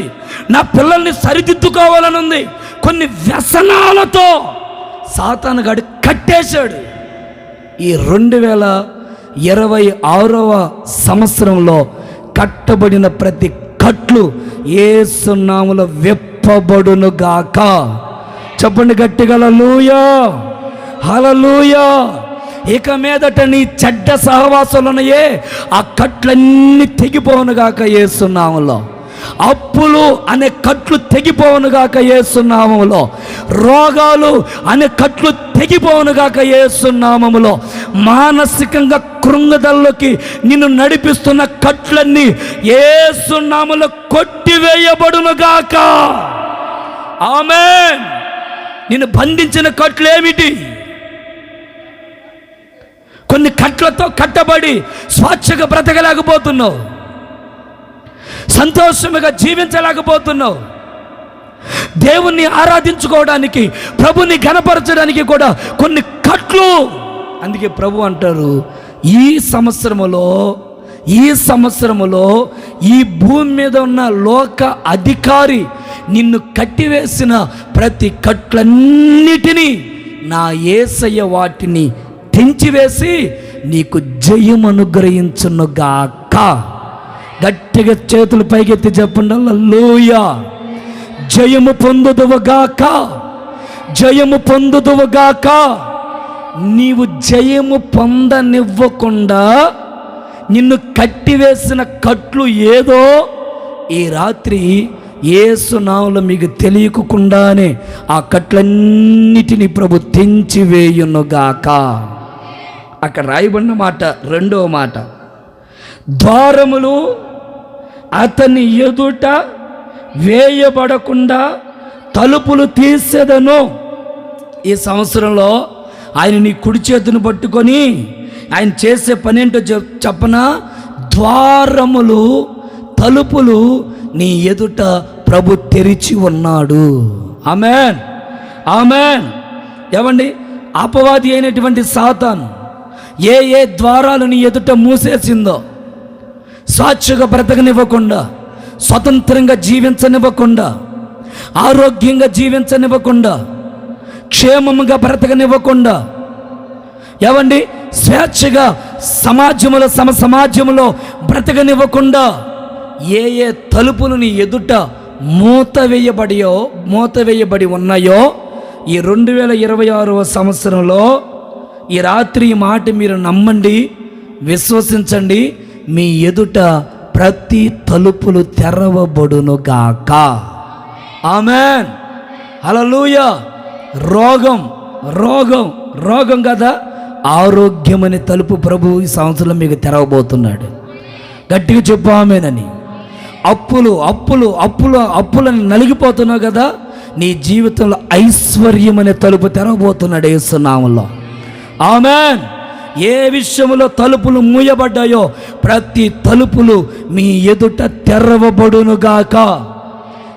నా పిల్లల్ని సరిదిద్దుకోవాలని ఉంది. కొన్ని వ్యసనాలతో సాతాను గాడు కట్టేశాడు. ఈ 2026వ సంవత్సరంలో కట్టబడిన ప్రతి కట్లు యేసు నామములో విప్పబడును గాక. చెప్పండి గట్టిగా హల్లెలూయా, హల్లెలూయా. ఇక మీదట నీ చెడ్డ సహవాసాలున్నాయే, ఆ కట్లన్నీ తెగిపోవును గాక యేసు నామములో. అప్పులు అనే కట్లు తెగిపోవును గాక యేసు నామములో. రోగాలు అనే కట్లు తెగిపోవును గాక యేసు నామములో. మానసికంగా కృంగదల్లోకి నిన్ను నడిపిస్తున్న కట్లన్నీ యేసు నామములో కొట్టివేయబడును గాక. ఆమేన్. నిన్ను బంధించిన కట్లు ఏమిటి? కొన్ని కట్లతో కట్టబడి స్వేచ్ఛగా బ్రతకలేకపోతున్నావు, సంతోషముగా జీవించలేకపోతున్నావు. దేవుణ్ణి ఆరాధించుకోవడానికి, ప్రభుని ఘనపరచడానికి కూడా కొన్ని కట్లు. అందుకే ప్రభు అంటారు, ఈ సంవత్సరములో ఈ భూమి మీద ఉన్న లోక అధికారి నిన్ను కట్టివేసిన ప్రతి కట్లన్నిటినీ నా యేసయ్య వాటిని తెంచివేసి నీకు జయం అనుగ్రహించునుగాక. గట్టిగా చేతులు పైకెత్తి చెప్పండి, హల్లెలూయా. జయము పొందుదువుగాక, జయము పొందుదువుగాక. నీవు జయము పొందనివ్వకుండా నిన్ను కట్టివేసిన కట్లు ఏదో ఈ రాత్రి యేసు నామములో మీకు తెలియకుండానే ఆ కట్లన్నిటినీ ప్రభు తెంచివేయునుగాక. అక్కడ రాయబడిన మాట, రెండవ మాట, ద్వారములు అతని ఎదుట వేయబడకుండా తలుపులు తీసేదను. ఈ సంవత్సరంలో ఆయన నీ కుడి చేతిని పట్టుకొని ఆయన చేసే పని ఏంటో చెప్పనా? ద్వారములు, తలుపులు నీ ఎదుట ప్రభు తెరిచి ఉన్నాడు. ఆమేన్, ఆమేన్. ఏమండి, అపవాది అయినటువంటి సాతాను ఏ ద్వారాలు నీ ఎదుట మూసేసిందో, స్వేచ్ఛగా బ్రతకనివ్వకుండా, స్వతంత్రంగా జీవించనివ్వకుండా, ఆరోగ్యంగా జీవించనివ్వకుండా, క్షేమముగా బ్రతకనివ్వకుండా, ఏమండి స్వేచ్ఛగా సమాజంలో బ్రతకనివ్వకుండా ఏ తలుపులు నీ ఎదుట మూత వేయబడి ఉన్నాయో ఈ 2026వ సంవత్సరంలో ఈ రాత్రి ఈ మాట మీరు నమ్మండి, విశ్వసించండి, మీ ఎదుట ప్రతి తలుపులు తెరవబడునుగాక. ఆమేన్, హల్లెలూయా. రోగం కదా, ఆరోగ్యమనే తలుపు ప్రభు ఈ సంవత్సరంలో మీకు తెరవబోతున్నాడు. గట్టిగా చెప్పు ఆమేనని. అప్పులని నలిగిపోతున్నావు కదా, నీ జీవితంలో ఐశ్వర్యం అనే తలుపు తెరవబోతున్నాడు యేసు నామములో. ఆమేన్. ఏ విషయంలో తలుపులు మూయబడ్డాయో ప్రతి తలుపులు మీ ఎదుట తెరవబడునుగాక.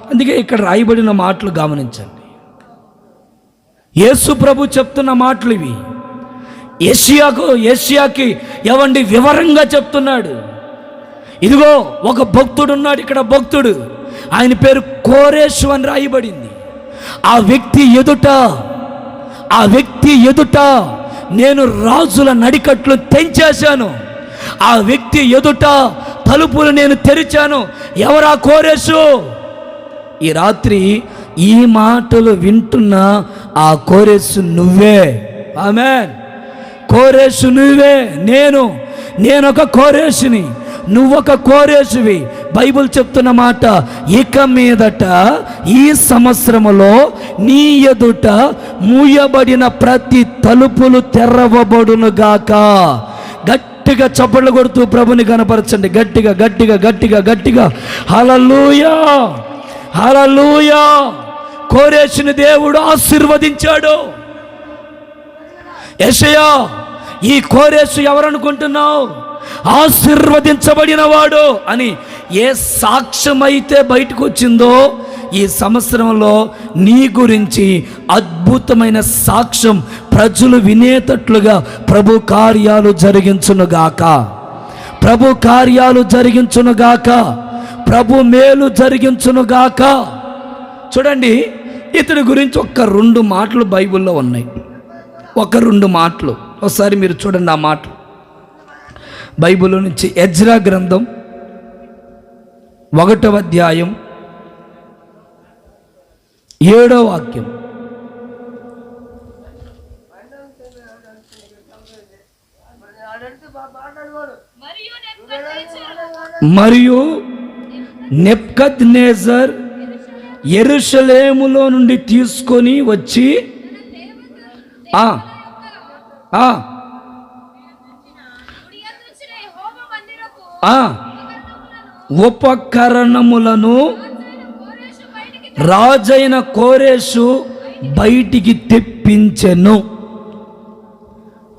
అందుకే ఇక్కడ రాయబడిన మాటలు గమనించండి. యేసు ప్రభు చెప్తున్న మాటలు ఇవి. యెషయాకి ఏవండి వివరంగా చెప్తున్నాడు. ఇదిగో ఒక భక్తుడు ఉన్నాడు, ఇక్కడ భక్తుడు, ఆయన పేరు కోరేషు అని రాయబడింది. ఆ వ్యక్తి ఎదుట నేను రాజుల నడికట్లు తెంచేశాను. ఆ వ్యక్తి ఎదుట తలుపులు నేను తెరిచాను. ఎవరా కోరేషు? ఈ రాత్రి ఈ మాటలు వింటున్న ఆ కోరేషు నువ్వే. ఆమేన్. కోరేషు నువ్వే. నేనొక కోరేషుని, నువ్వొక కోరేషువి. బైబిల్ చెప్తున్న మాట, ఇక మీదట ఈ సంవత్సరములో నీ ఎదుట మూయబడిన ప్రతి తలుపులు తెరవబడునుగాక. గట్టిగా చప్పట్లు కొడుతూ ప్రభుని కనపరచండి. గట్టిగా హల్లెలూయా, హల్లెలూయా. కోరేషుని దేవుడు ఆశీర్వదించాడు. యెషయా, ఈ కోరేషు ఎవరనుకుంటున్నావు? ఆశీర్వదించబడిన వాడు అని ఏ సాక్ష్యం అయితే బయటకు వచ్చిందో ఈ సంవత్సరంలో నీ గురించి అద్భుతమైన సాక్ష్యం ప్రజలు వినేటట్లుగా ప్రభు కార్యాలు జరిగించునుగాక. ప్రభు మేలు జరిగించునుగాక. చూడండి, ఇతని గురించి ఒక్క 2 మాటలు బైబిల్లో ఉన్నాయి. ఒక 2 మాటలు ఒకసారి మీరు చూడండి. ఆ మాట బైబిల్ నుంచి ఎజ్రా గ్రంథం 1వ అధ్యాయం 7వ వాక్యం. మరియు నెబుకద్నెజర్ యెరూషలేములో నుండి తీసుకొని వచ్చి ఉపకరణములను రాజైన కోరేషు బయటికి తెప్పించెను.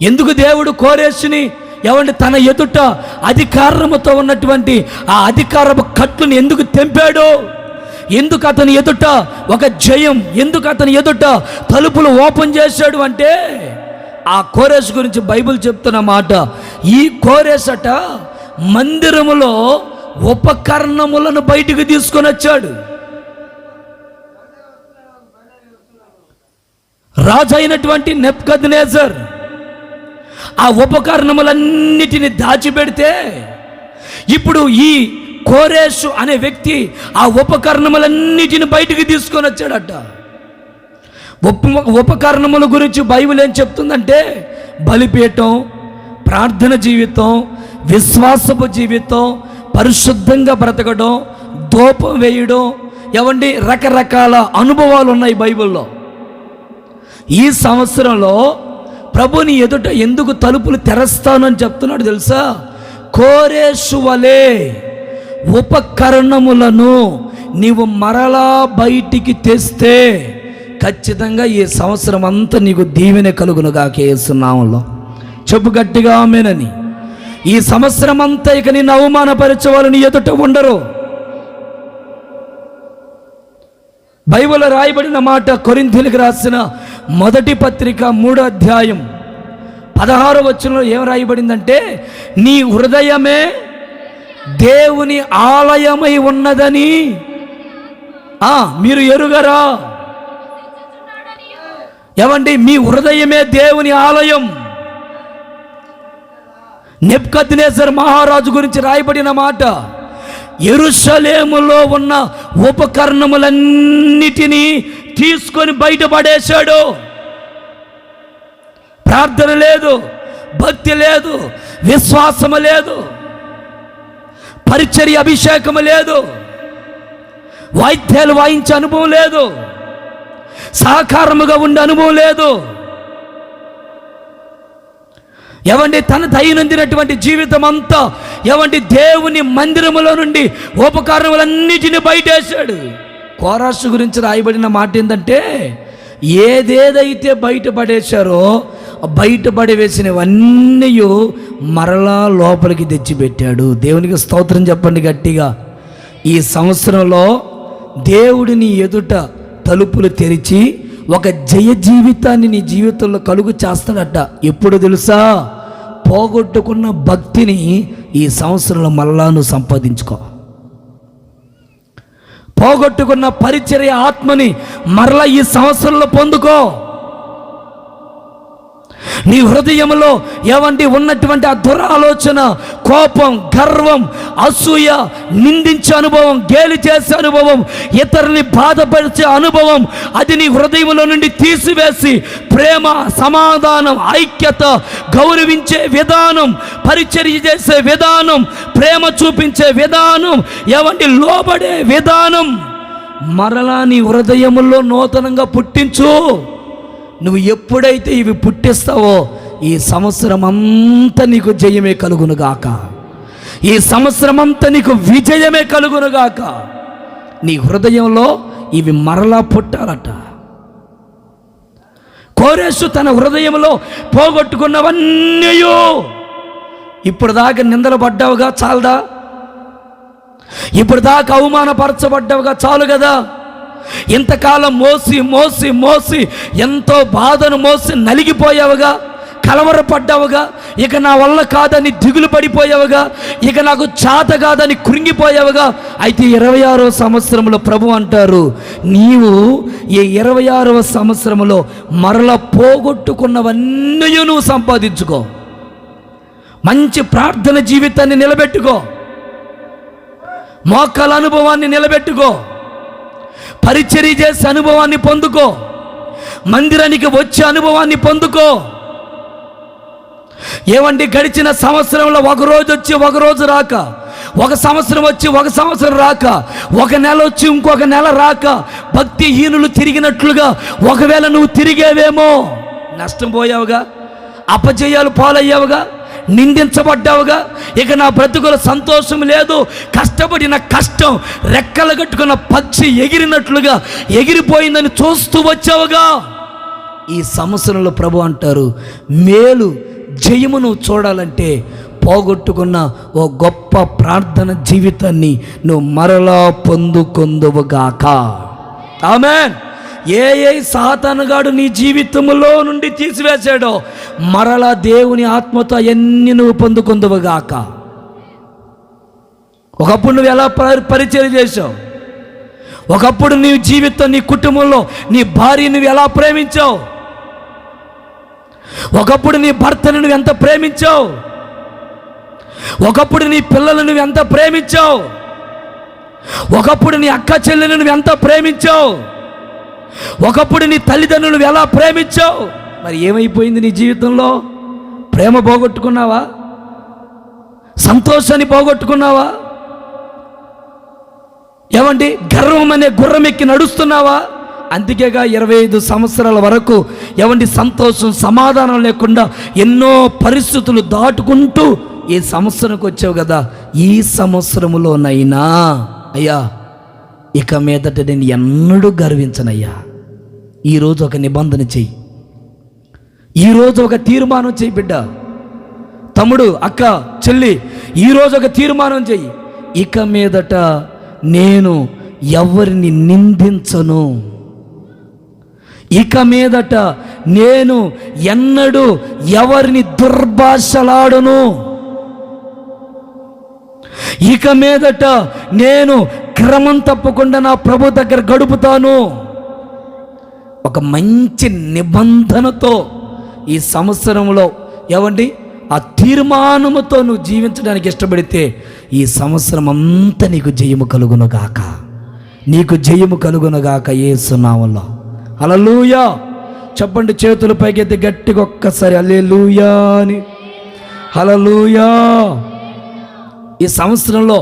ఎందుకు దేవుడు కోరేషుని తన ఎదుట అధికారముతో ఉన్నటువంటి ఆ అధికారపు కట్టుని ఎందుకు తెంపాడు? ఎందుకు అతని ఎదుట ఒక జయం, ఎందుకు అతని ఎదుట తలుపులు ఓపెన్ చేశాడు అంటే, ఆ కోరేషు గురించి బైబిల్ చెప్తున్న మాట, ఈ కోరేషట మందిరములో ఉపకరణములను బయటికి తీసుకొని వచ్చాడు. రాజు అయినటువంటి నెబుకద్నెజర్ ఆ ఉపకరణములన్నిటిని దాచిపెడితే ఇప్పుడు ఈ కోరేషు అనే వ్యక్తి ఆ ఉపకరణములన్నిటిని బయటికి తీసుకొని వచ్చాడట. ఉపకరణముల గురించి బైబిల్ ఏం చెప్తుందంటే బలిపీఠం, ప్రార్థన జీవితం, విశ్వాసపు జీవితం, పరిశుద్ధంగా బ్రతకడం, ధూపం వేయడం, ఏమండి రకరకాల అనుభవాలు ఉన్నాయి బైబిల్లో. ఈ సంవత్సరంలో ప్రభుని ఎదుట ఎందుకు తలుపులు తెరస్తానని చెప్తున్నాడు తెలుసా? కోరేషు వలే ఉపకరణములను నీవు మరలా బయటికి తెస్తే ఖచ్చితంగా ఈ సంవత్సరం అంతా నీకు దీవెన కలుగునుగాక యేసు నామములో. చెప్పు గట్టిగా ఆమేనని. ఈ సంవత్సరం అంతా ఇక నిన్ను అవమానపరిచే వాళ్ళు నీ ఎదుట ఉండరు. బైబిల్లో రాయబడిన మాట కొరింథీయులకు రాసిన మొదటి పత్రిక 3వ అధ్యాయం 16వ వచనంలో ఏం రాయబడిందంటే, నీ హృదయమే దేవుని ఆలయమై ఉన్నదని మీరు ఎరుగరా? ఏమండి, మీ హృదయమే దేవుని ఆలయం. నెబుకద్నెజర్ మహారాజు గురించి రాయబడిన మాట, యెరూషలేములో ఉన్న ఉపకరణములన్నిటినీ తీసుకొని బయటపడేశాడు. ప్రార్థన లేదు, భక్తి లేదు, విశ్వాసము లేదు, పరిచర్య అభిషేకము లేదు, వాయిద్యాలు వాయించే అనుభవం లేదు, సహకారముగా ఉండే అనుభవం లేదు. ఏమండి, తన దైనందినటువంటి జీవితం అంతా ఏమండి దేవుని మందిరములో నుండి ఉపకరణములన్నిటిని బయటేశాడు. కోరాసు గురించి రాయబడిన మాట ఏంటంటే, ఏదేదైతే బయటపడేశారో బయటపడవేసినవన్నీ మరలా లోపలికి తెచ్చిపెట్టాడు. దేవునికి స్తోత్రం చెప్పండి గట్టిగా. ఈ సంవత్సరంలో దేవుడిని ఎదుట తలుపులు తెరిచి ఒక జయ జీవితాన్ని నీ జీవితంలో కలుగు చేస్తాడట. ఎప్పుడు తెలుసా? పోగొట్టుకున్న భక్తిని ఈ సంవత్సరంలో మరలా నువ్వు సంపాదించుకో. పోగొట్టుకున్న పరిచర్య ఆత్మని మరలా ఈ సంవత్సరంలో పొందుకో. నీ హృదయంలో ఏమండి ఉన్నటువంటి ఆ దురాలోచన, కోపం, గర్వం, అసూయ, నిందించే అనుభవం, గేలి చేసే అనుభవం, ఇతరుని బాధపరిచే అనుభవం, అది నీ హృదయంలో నుండి తీసివేసి ప్రేమ, సమాధానం, ఐక్యత, గౌరవించే విధానం, పరిచర్య చేసే విధానం, ప్రేమ చూపించే విధానం, ఏమండి లోబడే విధానం మరలా నీ హృదయంలో నూతనంగా పుట్టించు. నువ్వు ఎప్పుడైతే ఇవి పుట్టిస్తావో ఈ సంవత్సరం అంతా నీకు జయమే కలుగునుగాక. ఈ సంవత్సరం అంతా నీకు విజయమే కలుగునుగాక. నీ హృదయంలో ఇవి మరలా పుట్టాలట. కోరేషు తన హృదయంలో పోగొట్టుకున్నవన్నీ ఇప్పుడు దాకా నిందలు పడ్డావుగా చాలదా? ఇప్పుడు దాకా అవమానపరచబడ్డావుగా చాలు కదా? ఇంతకాలం మోసి మోసి మోసి ఎంతో బాధను మోసి నలిగిపోయావుగా, కలవరపడ్డావుగా, ఇక నా వల్ల కాదని దిగులు పడిపోయావుగా, ఇక నాకు చేత కాదని కృంగిపోయావుగా. అయితే 26వ సంవత్సరంలో ప్రభు అంటారు, నీవు ఈ 26వ సంవత్సరంలో మరలా పోగొట్టుకున్నవన్నీ నువ్వు సంపాదించుకో. మంచి ప్రార్థన జీవితాన్ని నిలబెట్టుకో, మోకాల అనుభవాన్ని నిలబెట్టుకో, పరిచర్య చేసే అనుభవాన్ని పొందుకో, మందిరానికి వచ్చే అనుభవాన్ని పొందుకో. ఏమండి, గడిచిన సంవత్సరంలో ఒక రోజు వచ్చి ఒక రోజు రాక, ఒక సంవత్సరం వచ్చి ఒక సంవత్సరం రాక, ఒక నెల వచ్చి ఇంకొక నెల రాక, భక్తిహీనులు తిరిగినట్లుగా ఒకవేళ నువ్వు తిరిగేవేమో నష్టం పోయావుగా, అపజయాలు పాలయ్యావుగా, నిందించబడ్డావుగా. ఇక నా బ్రతుకుల సంతోషం లేదు, కష్టపడిన కష్టం రెక్కలు కట్టుకున్న పక్షి ఎగిరినట్లుగా ఎగిరిపోయిందని చూస్తూ వచ్చావుగా. ఈ సంవత్సరంలో ప్రభు అంటారు, మేలు జయము నువ్వు చూడాలంటే పోగొట్టుకున్న ఓ గొప్ప ప్రార్థన జీవితాన్ని నువ్వు మరలా పొందుకొందువుగాక. ఆమేన్. ఏ సాతానుగాడు నీ జీవితంలో నుండి తీసివేశాడో మరలా దేవుని ఆత్మతో అవన్నీ నువ్వు పొందుకొందువుగాక. ఒకప్పుడు నువ్వు ఎలా పరిచర్య చేశావు, ఒకప్పుడు నీ జీవితం, నీ కుటుంబంలో నీ భార్య నువ్వు ఎలా ప్రేమించావు, ఒకప్పుడు నీ భర్తను నువ్వు ఎంత ప్రేమించావు, ఒకప్పుడు నీ పిల్లలను నువ్వు ఎంత ప్రేమించావు, ఒకప్పుడు నీ అక్క చెల్లెలను నువ్వు ఎంత ప్రేమించావు, ఒకప్పుడు నీ తల్లిదండ్రులు నువ్వు ఎలా ప్రేమించావు. మరి ఏమైపోయింది నీ జీవితంలో? ప్రేమ పోగొట్టుకున్నావా? సంతోషాన్ని పోగొట్టుకున్నావా? ఏమండి, గర్వం అనే గుర్రం ఎక్కి నడుస్తున్నావా? అందుకేగా 25 సంవత్సరాల వరకు ఏమండి సంతోషం సమాధానం లేకుండా ఎన్నో పరిస్థితులు దాటుకుంటూ ఈ సంవత్సరంకి వచ్చావు కదా. ఈ సంవత్సరములోనైనా అయ్యా ఇక మీదట నేను ఎన్నడూ గర్వించనయ్యా. ఈరోజు ఒక నిబంధన చెయ్యి, ఈరోజు ఒక తీర్మానం చెయ్యి బిడ్డ, తమ్ముడు, అక్క, చెల్లి, ఈరోజు ఒక తీర్మానం చెయ్యి. ఇక మీదట నేను ఎవరిని నిందించను, ఇక మీదట నేను ఎన్నడూ ఎవరిని దుర్భాషలాడను, ఇక మీదట నేను క్రమం తప్పకుండా నా ప్రభు దగ్గర గడుపుతాను. ఒక మంచి నిబంధనతో ఈ సంవత్సరంలో ఏమండి ఆ తీర్మానముతో నువ్వు జీవించడానికి ఇష్టపడితే ఈ సంవత్సరం అంతా నీకు జయము కలుగునుగాక, నీకు జయము కలుగునుగాక యేసు నామములో. హల్లెలూయా చెప్పండి, చేతుల పైకెత్తి గట్టిగా ఒక్కసారి హల్లెలూయా అని. హల్లెలూయా. ఈ సంవత్సరంలో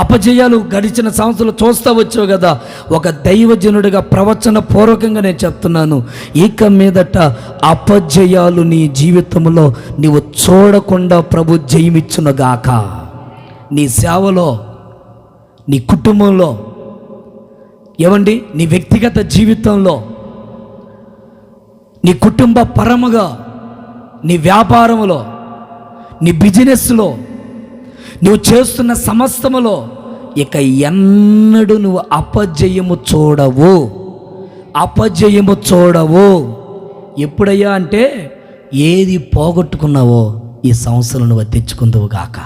అపజయాలు గడిచిన సంవత్సరంలో చూస్తూ వచ్చావు కదా. ఒక దైవజనుడిగా ప్రవచన పూర్వకంగా నేను చెప్తున్నాను, ఇక మీదట అపజయాలు నీ జీవితంలో నీవు చూడకుండా ప్రభు జయమిచ్చునుగాక. నీ సేవలో, నీ కుటుంబంలో, ఏమండి నీ వ్యక్తిగత జీవితంలో, నీ కుటుంబ పరముగా, నీ వ్యాపారములో, నీ బిజినెస్లో, నువ్వు చేస్తున్న సమస్తములో ఇక ఎన్నడూ నువ్వు అపజయము చూడవు, అపజయము చూడవు. ఎప్పుడయ్యా అంటే ఏది పోగొట్టుకున్నావో ఈ సంవత్సరం నువ్వు తెచ్చుకుందువు గాక.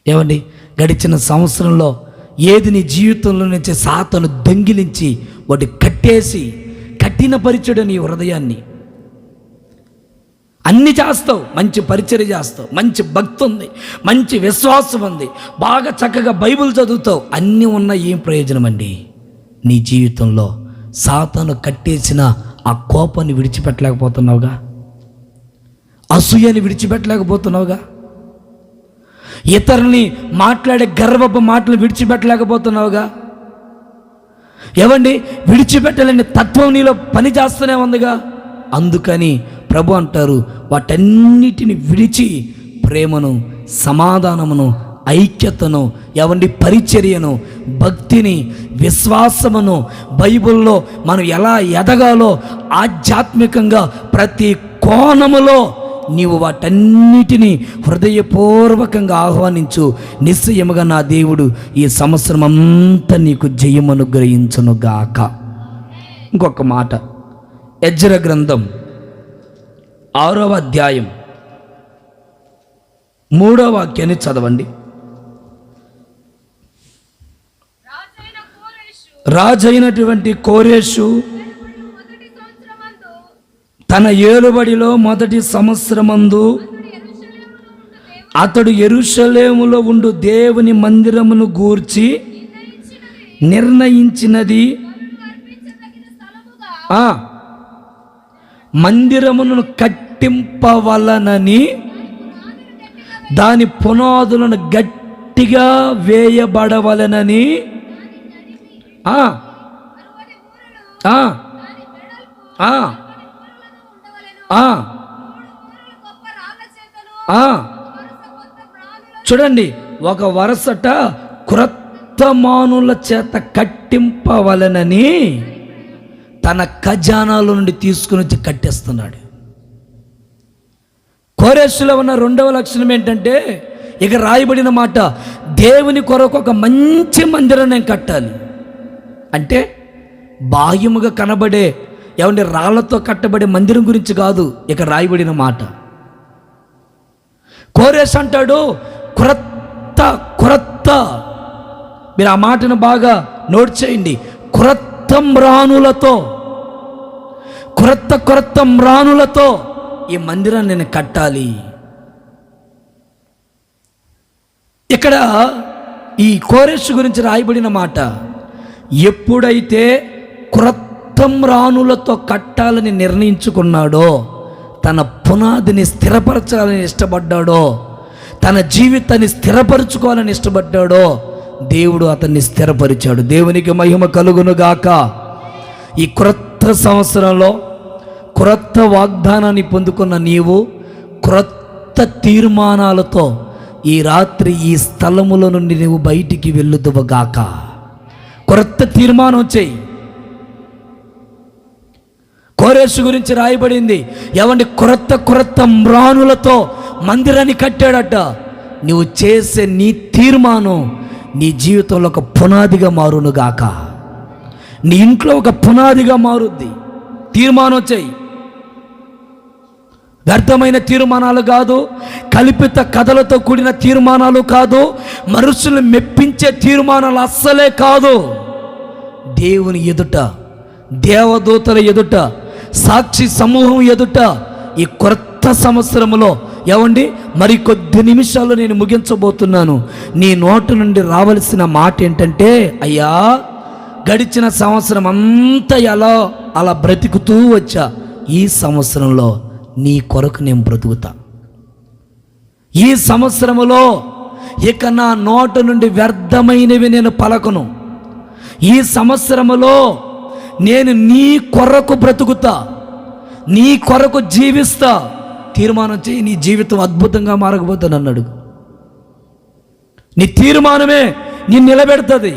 ఏమండి, గడిచిన సంవత్సరంలో ఏది నీ జీవితంలో నుంచి సాతాను దొంగిలించి వాటి కట్టేసి కఠినపరిచాడు నీ హృదయాన్ని. అన్ని చేస్తావు, మంచి పరిచర్య చేస్తావు, మంచి భక్తి ఉంది, మంచి విశ్వాసం ఉంది, బాగా చక్కగా బైబిల్ చదువుతావు, అన్నీ ఉన్న ఏం ప్రయోజనం అండి? నీ జీవితంలో సాతాను కట్టేసిన ఆ కోపాన్ని విడిచిపెట్టలేకపోతున్నావుగా, అసూయని విడిచిపెట్టలేకపోతున్నావుగా, ఇతరుల్ని మాట్లాడే గర్వపు మాటలు విడిచిపెట్టలేకపోతున్నావుగా. ఏమండి, విడిచిపెట్టలేని తత్వం నీలో పని చేస్తూనే ఉందిగా. అందుకని ప్రభు అంటారు, వాటన్నిటిని విడిచి ప్రేమను, సమాధానమును, ఐక్యతను, ఏమండి పరిచర్యను, భక్తిని, విశ్వాసమును, బైబిల్లో మనం ఎలా ఎదగాలో ఆధ్యాత్మికంగా ప్రతి కోణములో నీవు వాటన్నిటినీ హృదయపూర్వకంగా ఆహ్వానించు. నిశ్చయముగా నా దేవుడు ఈ సంవత్సరం అంతా నీకు జయమనుగ్రహించునుగాక. ఇంకొక మాట, ఎజ్రా గ్రంథం 6వ అధ్యాయం 3వ వాక్యాన్ని చదవండి. రాజైనటువంటి కోరేషు తన ఏలుబడిలో మొదటి సంవత్సరమందు అతడు యెరూషలేములో ఉండు దేవుని మందిరమును గూర్చి నిర్ణయించినది మందిరమును కట్టింపవలనని దాని పునాదులను గట్టిగా వేయబడవలనని చూడండి, ఒక వరసట క్రొత్త మానుల చేత కట్టింపవలనని తన ఖజానాల నుండి తీసుకుని వచ్చి కట్టేస్తున్నాడు. కోరేషులో ఉన్న 2వ లక్షణం ఏంటంటే, ఇక రాయబడిన మాట, దేవుని కొరకు ఒక మంచి మందిరం నేను కట్టాలి అంటే బాహ్యముగా కనబడే ఏమంటే రాళ్లతో కట్టబడే మందిరం గురించి కాదు ఇక రాయబడిన మాట. కోరేష్ అంటాడు క్రొత్త క్రొత్త, మీరు ఆ మాటను బాగా నోట్ చేయండి, క్రొత్త మ్రానులతో, క్రొత్త క్రొత్త మ్రానులతో ఈ మందిరాన్ని నేను కట్టాలి. ఇక్కడ ఈ కోరెషు గురించి రాయబడిన మాట, ఎప్పుడైతే క్రొత్త మ్రానులతో కట్టాలని నిర్ణయించుకున్నాడో, తన పునాదిని స్థిరపరచాలని ఇష్టపడ్డాడో, తన జీవితాన్ని స్థిరపరచుకోవాలని ఇష్టపడ్డాడో, దేవుడు అతన్ని స్థిరపరిచాడు. దేవునికి మహిమ కలుగునుగాక. ఈ క్రొత్త సంవత్సరంలో క్రొత్త వాగ్దానాన్ని పొందుకున్న నీవు క్రొత్త తీర్మానాలతో ఈ రాత్రి ఈ స్థలముల నుండి నువ్వు బయటికి వెళ్ళుదువుగాక. క్రొత్త తీర్మానం చేయి. కోరెషు గురించి రాయబడింది, ఏమండి, క్రొత్త క్రొత్త మ్రానులతో మందిరాన్ని కట్టాడట. నువ్వు చేసే నీ తీర్మానం నీ జీవితంలో ఒక పునాదిగా మారునుగాక. నీ ఇంట్లో ఒక పునాదిగా మారుద్ది. తీర్మానం చేయి. వ్యర్థమైన తీర్మానాలు కాదు, కల్పిత కథలతో కూడిన తీర్మానాలు కాదు, మనుషులు మెప్పించే తీర్మానాలు అస్సలే కాదు. దేవుని ఎదుట, దేవదూతల ఎదుట, సాక్షి సమూహం ఎదుట ఈ క్రొత్త సంవత్సరంలో ఏమండి, మరి కొద్ది నిమిషాలు నేను ముగించబోతున్నాను. నీ నోటి నుండి రావలసిన మాట ఏంటంటే, అయ్యా, గడిచిన సంవత్సరం అంతా ఎలా అలా బ్రతుకుతూ వచ్చా, ఈ సంవత్సరంలో నీ కొరకు నేను బ్రతుకుతా. ఈ సంవత్సరములో ఇక నా నోటి నుండి వ్యర్థమైనవి నేను పలకను. ఈ సంవత్సరములో నేను నీ కొరకు బ్రతుకుతా, నీ కొరకు జీవిస్తా. తీర్మానం చేయి. నీ జీవితం అద్భుతంగా మారకపోతుంది అన్నాడు. నీ తీర్మానమే నిన్ను నిలబెడుతుంది.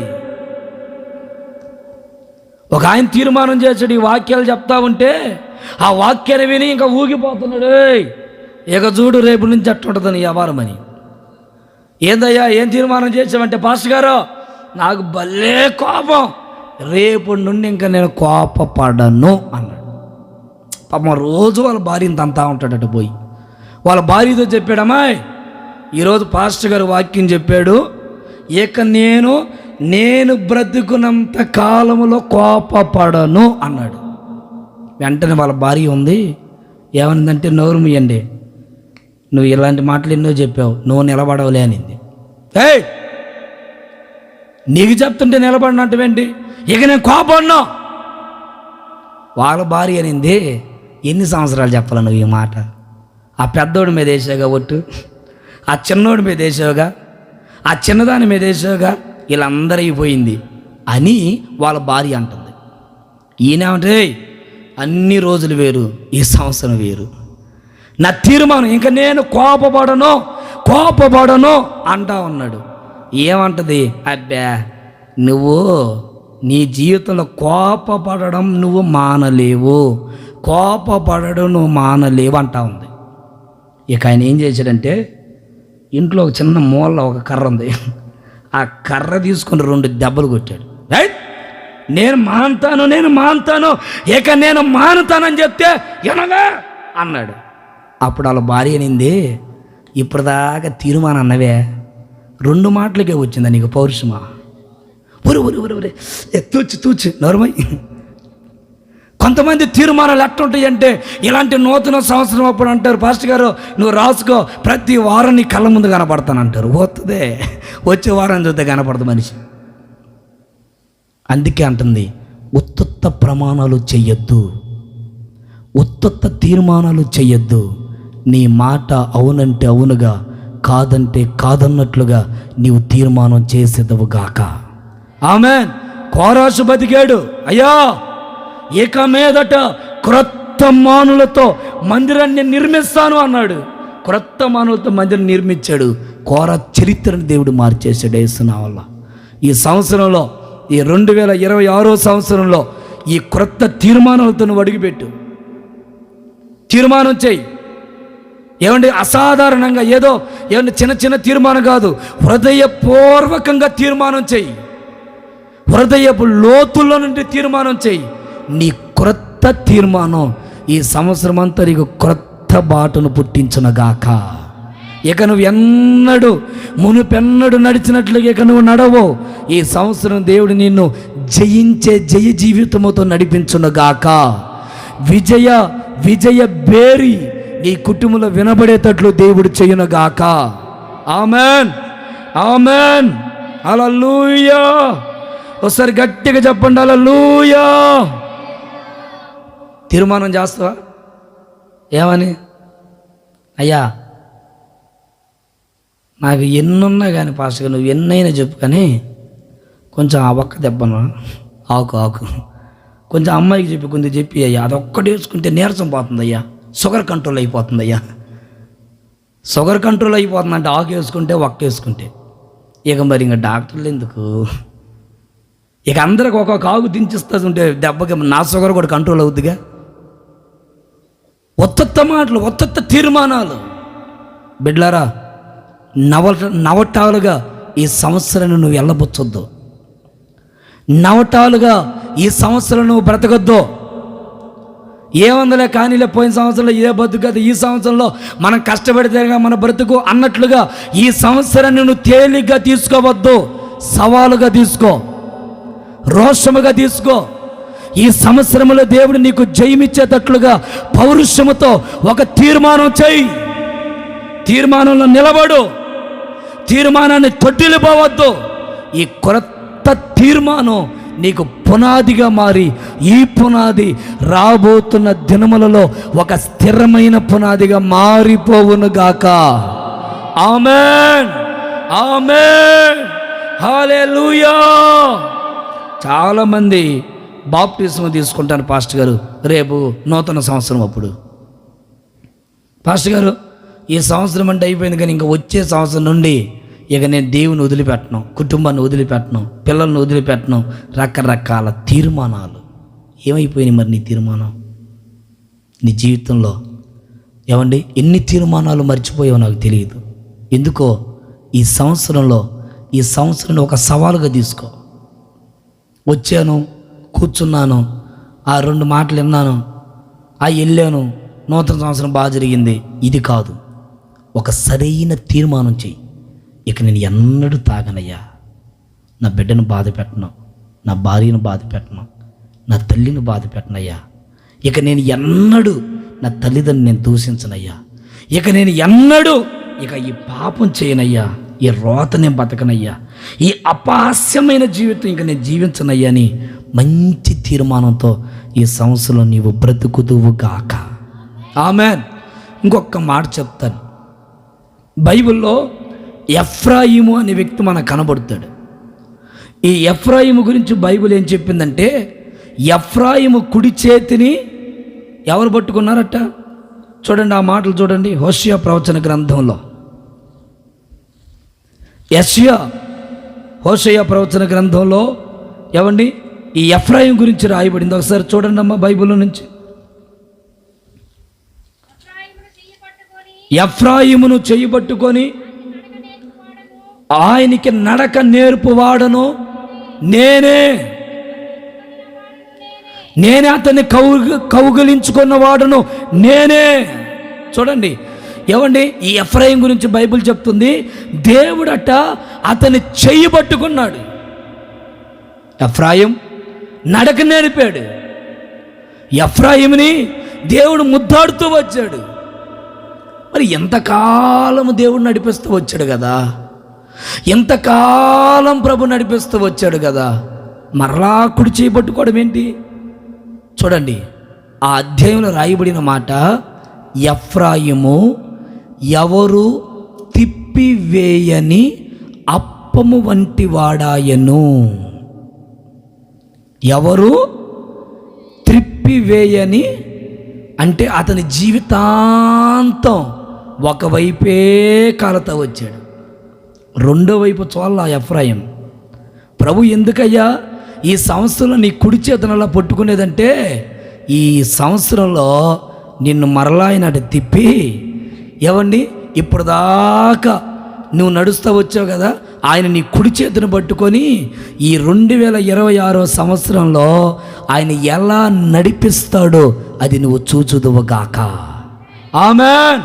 ఒక ఆయన తీర్మానం చేశాడు, ఈ వాక్యాలు చెప్తా ఉంటే ఆ వాక్యాన్ని విని ఇంకా ఊగిపోతున్నాడు. ఇక చూడు, రేపు నుంచి అట్టుంటుందని వ్యవహారం అని. ఏందయ్యా, ఏం తీర్మానం చేసావంటే, పాస్టర్ గారు నాకు భలే కోపం, రేపు నుండి ఇంకా నేను కోపపడను అన్నాడు. పాపం రోజు వాళ్ళ భార్యని తంతా ఉంటాడట. పోయి వాళ్ళ భార్యతో చెప్పాడమ్మా, ఈరోజు పాస్టర్ గారు వాక్యం చెప్పాడు, ఇక నేను బ్రతుకున్నంత కాలములో కోపపడను అన్నాడు. వెంటనే వాళ్ళ భార్య ఉంది, ఏమనిందంటే, నోరు మీయండి, నువ్వు ఇలాంటి మాటలు ఎన్నో చెప్పావు, నువ్వు నిలబడవలే అనింది. ఏయ్, నీకు చెప్తుంటే నిలబడినట్టువేంటి, ఇక నేను కోపడ్ను. వాళ్ళ భార్య అనింది, ఎన్ని సంవత్సరాలు చెప్పాలి నువ్వు ఈ మాట? ఆ పెద్దోడి మీద వేసావుగా ఒట్టు, ఆ చిన్నోడి మీద వేసావుగా, ఆ చిన్నదాని మీద వేసావుగా, వీళ్ళందరూ అయిపోయింది అని వాళ్ళ భార్య అంటుంది. ఈయనేమంటే, అన్ని రోజులు వేరు, ఈ సంవత్సరం వేరు. నా తీర్మానం ఇంకా నేను కోపపడను అంటా ఉన్నాడు. ఏమంటది, అబ్బా నువ్వు నీ జీవితంలో కోపపడడం నువ్వు మానలేవు అంటా ఉంది. ఇక ఆయన ఏం చేశాడంటే, ఇంట్లో ఒక చిన్న మూల ఒక కర్ర ఉంది, ఆ కర్ర తీసుకుని 2 దెబ్బలు కొట్టాడు. నేను మానుతాను ఇక నేను మానుతానని చెప్తే ఎనగా అన్నాడు. అప్పుడు వాళ్ళ భార్య అనింది, ఇప్పుడు దాకా తీర్మానం అన్నవే 2 మాటలకే వచ్చిందా నీకు పౌరుషమా? ఒరే తూచి నోర్మై. కొంతమంది తీర్మానాలు ఎట్టుంటాయంటే, ఇలాంటి నూతన సంవత్సరం అప్పుడు అంటారు, పాస్టర్ గారు నువ్వు రాసుకో, ప్రతి వారం నీ కళ్ళ ముందు కనపడతానంటారు. పోతుందే, వచ్చే వారం చూస్తే కనపడదు మనిషి. అందుకే అంటుంది, ఉత్తత్త ప్రమాణాలు చెయ్యొద్దు, ఉత్తత్త తీర్మానాలు చెయ్యొద్దు. నీ మాట అవునంటే అవునుగా, కాదంటే కాదన్నట్లుగా నీవు తీర్మానం చేసేదవుగాక. ఆమేన్. కోరాసు బతికాడు, అయ్యా ఇక మీదట క్రొత్త మానులతో మందిరాన్ని నిర్మిస్తాను అన్నాడు. క్రొత్త మానులతో మందిరం నిర్మించాడు. కోరా చరిత్రను దేవుడు మార్చేశాడు యేసునామమున వల్ల. ఈ సంవత్సరంలో, ఈ 2026 సంవత్సరంలో ఈ క్రొత్త తీర్మానాలతో నువ్వు అడుగుపెట్టు. తీర్మానం చేయి. ఏమండి, అసాధారణంగా ఏమంటే చిన్న తీర్మానం కాదు, హృదయపూర్వకంగా తీర్మానం చేయి. హృదయపు లోతుల్లో నుండి తీర్మానం చేయి. నీ క్రొత్త తీర్మానం ఈ సంవత్సరం అంతా నీకు క్రొత్త బాటను పుట్టించునగాక. ఇక నువ్వు మునుపెన్నడు నడిచినట్లుగా ఇక నువ్వు నడవో. ఈ సంవత్సరం దేవుడు నిన్ను జయించే జయ జీవితముతో నడిపించునుగాక. విజయ విజయ బేరి నీ కుటుంబంలో వినబడేటట్లు దేవుడు చేయునుగాక. ఆమెన్, ఆమెన్, హల్లెలూయా. ఒకసారి గట్టిగా చెప్పండి, హల్లెలూయా. తీర్మానం చేస్తావా? ఏమని? అయ్యా నాకు ఎన్నున్నా కానీ పాస్టర్ నువ్వు ఎన్నైనా చెప్పు, కానీ కొంచెం ఆ ఒక్క దెబ్బను ఆకు కొంచెం అమ్మాయికి చెప్పి కొంచెం చెప్పి అయ్యా, అదొక్కటి వేసుకుంటే నీరసం పోతుంది అయ్యా, షుగర్ కంట్రోల్ అయిపోతుంది అయ్యా. షుగర్ కంట్రోల్ అయిపోతుందంటే ఆకు వేసుకుంటే ఒక్క వేసుకుంటే. ఇక మరి ఇంకా డాక్టర్లు ఎందుకు? ఇక అందరికి ఒక్కొక్క ఆకు దించిస్తుంటే దెబ్బకి నా షుగర్ కూడా కంట్రోల్ అవుతుందిగా. ఒత్తొత్త మాటలు, ఒత్తొత్త తీర్మానాలు. బిడ్లారా, నవటాలుగా ఈ సంవత్సరాన్ని నువ్వు వెళ్ళబుచ్చొద్దు. నవటాలుగా ఈ సంవత్సరం నువ్వు బ్రతకొద్దు. ఏముందలే కానీలే, పోయిన సంవత్సరంలో ఇదే బతుకు కదా, ఈ సంవత్సరంలో మనం కష్టపడితేగా మన బ్రతుకు అన్నట్లుగా ఈ సంవత్సరాన్ని నువ్వు తేలిగ్గా తీసుకోవద్దు. సవాలుగా తీసుకో, రోషముగా తీసుకో. ఈ సంవత్సరంలో దేవుడు నీకు జయమిచ్చేటట్లుగా పౌరుషముతో ఒక తీర్మానం చేయి. తీర్మానంలో నిలబడు. తీర్మానాన్ని తొట్టిల్లిపోవద్దు. ఈ కొత్త తీర్మానం నీకు పునాదిగా మారి ఈ పునాది రాబోతున్న దినములలో ఒక స్థిరమైన పునాదిగా మారిపోవునుగాక. ఆమేన్, ఆమేన్, హల్లెలూయా. చాలామంది బాప్టిజం తీసుకుంటాను పాస్టర్ గారు రేపు నూతన సంవత్సరం. అప్పుడు పాస్టర్ గారు ఈ సంవత్సరం అంటే అయిపోయింది, కానీ ఇంకా వచ్చే సంవత్సరం నుండి ఇక నేను దేవుని వదిలిపెట్టను, కుటుంబాన్ని వదిలిపెట్టను, పిల్లల్ని వదిలిపెట్టను. రకరకాల తీర్మానాలు. ఏమైపోయినాయి మరి నీ తీర్మానం? నీ జీవితంలో ఏమండి ఎన్ని తీర్మానాలు మర్చిపోయావో నాకు తెలియదు. ఎందుకో ఈ సంవత్సరాన్ని ఒక సవాలుగా తీసుకో. వచ్చాను, కూర్చున్నాను, ఆ 2 మాటలు విన్నాను, వెళ్ళాను, నూతన సంవత్సరం బాగా జరిగింది. ఇది కాదు. ఒక సరైన తీర్మానం చెయ్యి. ఇక నేను ఎన్నడూ తాగనయ్యా, నా బిడ్డను బాధ పెట్టను, నా భార్యను బాధ పెట్టను, నా తల్లిని బాధ పెట్టనయ్యా. ఇక నేను ఎన్నడూ నా తల్లిదండ్రులు నేను దూషించనయ్యా. ఇక నేను ఎన్నడూ ఈ పాపం చేయనయ్యా. ఈ రోత నేను బతకనయ్యా. ఈ అపహాస్యమైన జీవితం ఇక నేను జీవించనయ్యా అని మంచి తీర్మానంతో ఈ సంవత్సరం నీవు బ్రతుకుదువు గాక. ఆమెన్. ఇంకొక మాట చెప్తాను. బైబిల్లో ఎఫ్రాయిము అనే వ్యక్తి మనకు కనబడతాడు. ఈ ఎఫ్రాయిము గురించి బైబిల్ ఏం చెప్పిందంటే, ఎఫ్రాయిము కుడి చేతిని ఎవరు పట్టుకున్నారట? చూడండి, ఆ మాటలు చూడండి. హోషేయ ప్రవచన గ్రంథంలో, హోషేయ ప్రవచన గ్రంథంలో ఏమండి ఈ ఎఫ్రాయిం గురించి రాయబడింది. ఒకసారి చూడండి అమ్మా బైబిల్ నుంచి. ఎఫ్రాయిమును చెయ్యబట్టుకొని ఆయనకి నడక నేర్పువాడను నేనే అతన్ని కౌగిలించుకున్నవాడను నేనే. చూడండి ఏమండి, ఈ ఎఫ్రాయిం గురించి బైబిల్ చెప్తుంది, దేవుడట అతన్ని చెయ్యి పట్టుకున్నాడు. ఎఫ్రాయిం నడక నేర్పాడు. ఎఫ్రాయిముని దేవుడు ముద్దాడుతూ వచ్చాడు. మరి ఎంతకాలం దేవుడు నడిపిస్తూ వచ్చాడు కదా, ఎంతకాలం ప్రభు నడిపిస్తూ వచ్చాడు కదా, మరలా కుడి చేయి పట్టుకోవడం ఏంటి? చూడండి, ఆ అధ్యాయంలో రాయబడిన మాట, ఎఫ్రాయిము ఎవరు తిప్పివేయని అప్పము వంటి వాడాయను. ఎవరు త్రిప్పివేయని అంటే అతని జీవితాంతం ఒకవైపే కాలతో వచ్చాడు, రెండో వైపు చూడాల ఎఫ్రాయిం. ప్రభు ఎందుకయ్యా ఈ సంవత్సరంలో నీ కుడి చేతను అలా పట్టుకునేదంటే, ఈ సంవత్సరంలో నిన్ను మరలా అయినట్టు తిప్పి, ఏవండి ఇప్పుడు దాకా నువ్వు నడుస్తూ వచ్చావు కదా, ఆయన నీ కుడి చేతిని పట్టుకొని ఈ 2026 సంవత్సరంలో ఆయన ఎలా నడిపిస్తాడో అది నువ్వు చూచుదువుగాక. ఆమేన్,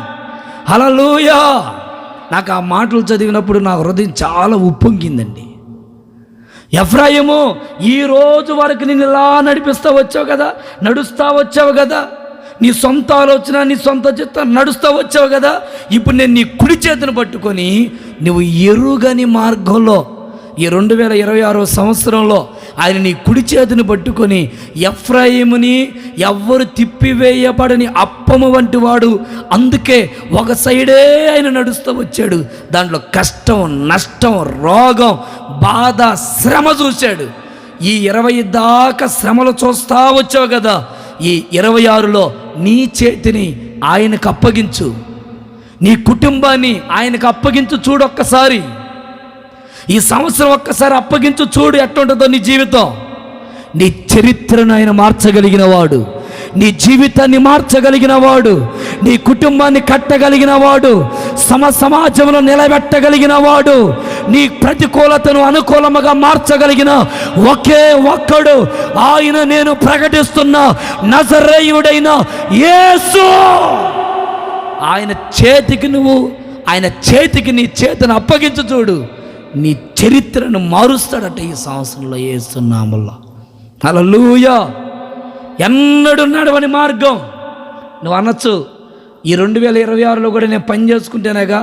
హల్లెలూయా. నాకు ఆ మాటలు చదివినప్పుడు నా హృదయం చాలా ఉప్పొంగిందండి. ఎఫ్రాయిము, ఈ రోజు వరకు నేను ఇలా నడుస్తూ వచ్చావు కదా, నీ సొంత ఆలోచన, నీ సొంత చిత్తం నడుస్తూ వచ్చావు కదా, ఇప్పుడు నేను నీ కుడి చేతిని పట్టుకొని నువ్వు ఎరుగని మార్గంలో ఈ 2026 సంవత్సరంలో ఆయన నీ కుడి చేతిని పట్టుకొని ఎఫ్రాయిముని ఎవ్వరు తిప్పివేయబడని అప్పము వంటి వాడు, అందుకే ఒక సైడే ఆయన నడుస్తూ వచ్చాడు. దాంట్లో కష్టం, నష్టం, రోగం, బాధ, శ్రమ చూశాడు. ఈ 20 దాకా శ్రమలు చూస్తూ వచ్చావు కదా, ఈ 26లో నీ చేతిని ఆయనకు అప్పగించు, నీ కుటుంబాన్ని ఆయనకు అప్పగించు. చూడొక్కసారి ఈ సంవత్సరం ఒక్కసారి అప్పగించు, చూడు ఎట్లుంటుందో నీ జీవితం. నీ చరిత్రను ఆయన మార్చగలిగిన వాడు, నీ జీవితాన్ని మార్చగలిగిన వాడు, నీ కుటుంబాన్ని కట్టగలిగిన వాడు, సమాజంలో నిలబెట్టగలిగిన వాడు, నీ ప్రతికూలతను అనుకూలముగా మార్చగలిగిన ఒకే ఒక్కడు ఆయన నేను ప్రకటిస్తున్న నజరేయుడైన యేసు. ఆయన చేతికి నీ చేతిని అప్పగించు, చూడు నీ చరిత్రను మారుస్తాడట ఈ సంవత్సరంలో యేసు నామములో. హల్లెలూయా. ఎన్నడూ నడవని మార్గం. నువ్వు అనొచ్చు, ఈ 2026లో కూడా నేను పని చేసుకుంటేనేగా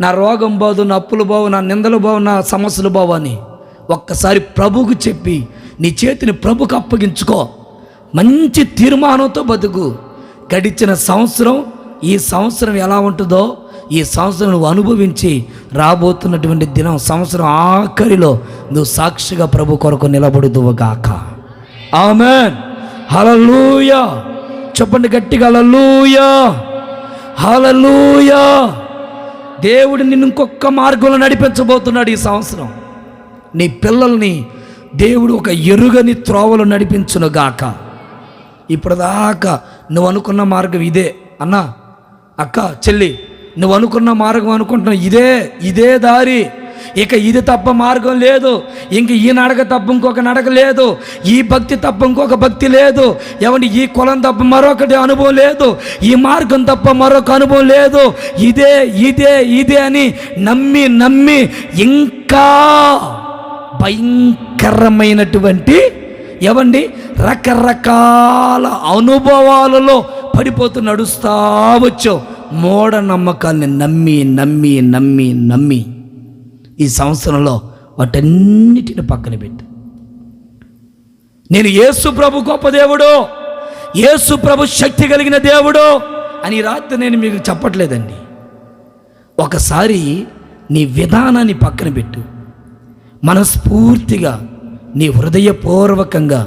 నా రోగం బాదు, నా అప్పులు బావు, నా నిందలు బావు, నా సమస్యలు బావు అని ఒక్కసారి ప్రభువుకు చెప్పి నీ చేతిని ప్రభుకు అప్పగించుకో. మంచి తీర్మానంతో బతుకు. గడిచిన సంవత్సరం ఈ సంవత్సరం ఎలా ఉంటుందో ఈ సంవత్సరం నువ్వు అనుభవించి రాబోతున్నటువంటి దినం, సంవత్సరం ఆఖరిలో నువ్వు సాక్షిగా ప్రభు కొరకు నిలబడుదువుగాక. ఆమేన్. హల్లెలూయా. చెప్పండి గట్టిగా, హల్లెలూయా, హల్లెలూయా. దేవుడు నిన్ను ఇంకొక మార్గంలో నడిపించబోతున్నాడు ఈ సంవత్సరం. నీ పిల్లల్ని దేవుడు ఒక ఎరుగని త్రోవలో నడిపించునుగాక. ఇప్పటిదాకా నువ్వు అనుకున్న మార్గం ఇదే అన్నా, అక్క, చెల్లి, నువ్వు అనుకున్న మార్గం అనుకుంటున్నావు ఇదే దారి, ఇక ఇది తప్ప మార్గం లేదు, ఇంక ఈ నడక తప్ప ఇంకొక నడక లేదు, ఈ భక్తి తప్ప ఇంకొక భక్తి లేదు, ఏమంటే ఈ కులం తప్ప మరొకటి అనుభవం లేదు, ఈ మార్గం తప్ప మరొక అనుభవం లేదు, ఇదే అని నమ్మి ఇంకా భయంకరమైనటువంటి ఏమండి రకరకాల అనుభవాలలో పడిపోతూ నడుస్తా వచ్చావు. మూఢనమ్మకాల్ని నమ్మి ఈ సంవత్సరంలో వాటన్నిటిని పక్కన పెట్టు. నేను యేసు ప్రభు గొప్ప దేవుడు, యేసు ప్రభు శక్తి కలిగిన దేవుడు అని రాత్రి నేను మీకు చెప్పట్లేదండి. ఒకసారి నీ విధానాన్ని పక్కన పెట్టు. మనస్ఫూర్తిగా నీ హృదయపూర్వకంగా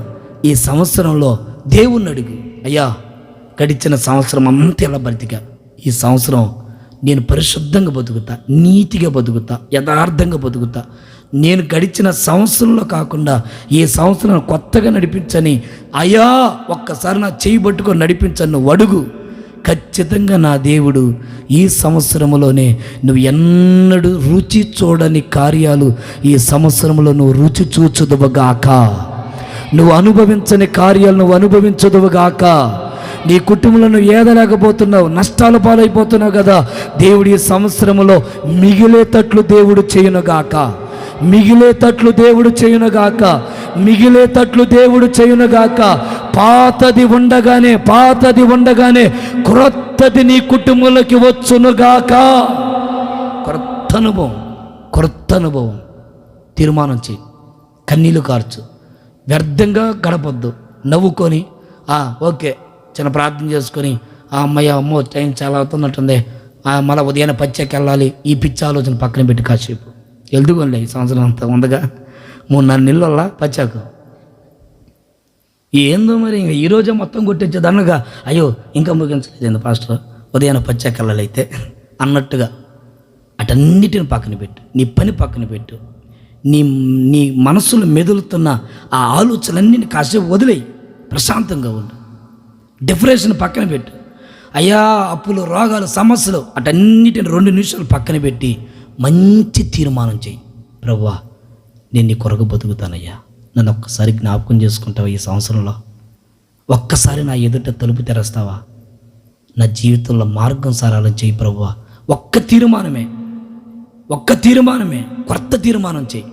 ఈ సంవత్సరంలో దేవుణ్ణి అడుగు, అయ్యా గడిచిన సంవత్సరం అంతా ఎలా బ్రతికా, ఈ సంవత్సరం నేను పరిశుద్ధంగా బతుకుతా, నీతిగా బతుకుతా, యథార్థంగా బతుకుతా, నేను గడిచిన సంవత్సరంలో కాకుండా ఈ సంవత్సరం కొత్తగా నడిపించని అయ్యా ఒక్కసారి నా చేయి పట్టుకొని నడిపించని నువ్వు అడుగు. ఖచ్చితంగా నా దేవుడు ఈ సంవత్సరంలోనే నువ్వు ఎన్నడూ రుచి చూడని కార్యాలు ఈ సంవత్సరంలో నువ్వు రుచి చూచుదువుగాక. నువ్వు అనుభవించని కార్యాలు నువ్వు అనుభవించదువుగాక. నీ కుటుంబంలో నువ్వు ఏదలేకపోతున్నావు, నష్టాల పాలైపోతున్నావు కదా, దేవుడు ఈ సంవత్సరంలో మిగిలేటట్లు దేవుడు చేయునుగాక, మిగిలేటట్లు దేవుడు చేయునుగాక, మిగిలేటట్లు దేవుడు చేయునుగాక. పాతది ఉండగానే క్రొత్తది నీ కుటుంబంలోకి వచ్చునుగాక. క్రొత్త అనుభవం తీర్మానం చేయి. కన్నీళ్ళు కార్చు, వ్యర్థంగా గడపొద్దు. నవ్వుకొని ఓకే చిన్న ప్రార్థన చేసుకొని అమ్మో టైం చాలా అవుతున్నట్టుంది, మళ్ళీ ఉదయాన్నే పచ్చకి వెళ్ళాలి, ఈ పిచ్చి ఆలోచన పక్కన పెట్టి కాసేపు వెళ్దుకోలే. ఈ సంవత్సరం అంతా ఉందగా 3-4 నెలల వల్ల పచ్చాకు ఏందో మరి ఇంకా ఈరోజే మొత్తం కొట్టించేదన్నగా అయ్యో ఇంకా ముగించలేదు పాస్టర్, ఉదయాన్నే పచ్చాకి వెళ్ళాలి అయితే అన్నట్టుగా అటన్నిటిని పక్కన పెట్టు. నీ పని పక్కన పెట్టు. నీ మనసులో మెదులుతున్న ఆ ఆలోచనలన్నీ కాసేపు వదిలేయి, ప్రశాంతంగా ఉండు. డిప్రెషన్ పక్కన పెట్టు. అయ్యా అప్పులు, రోగాలు, సమస్యలు అటన్నిటిని 2 నిమిషాలు పక్కన పెట్టి మంచి తీర్మానం చేయి. ప్రభువా నేను నీ కొరకు బతుకుతానయ్యా, నన్ను ఒక్కసారి జ్ఞాపకం చేసుకుంటావా, ఈ సంవత్సరంలో ఒక్కసారి నా ఎదుట తలుపు తెరస్తావా, నా జీవితంలో మార్గం సారాలను చేయి ప్రభువా. ఒక్క తీర్మానమే, కొత్త తీర్మానం చేయి.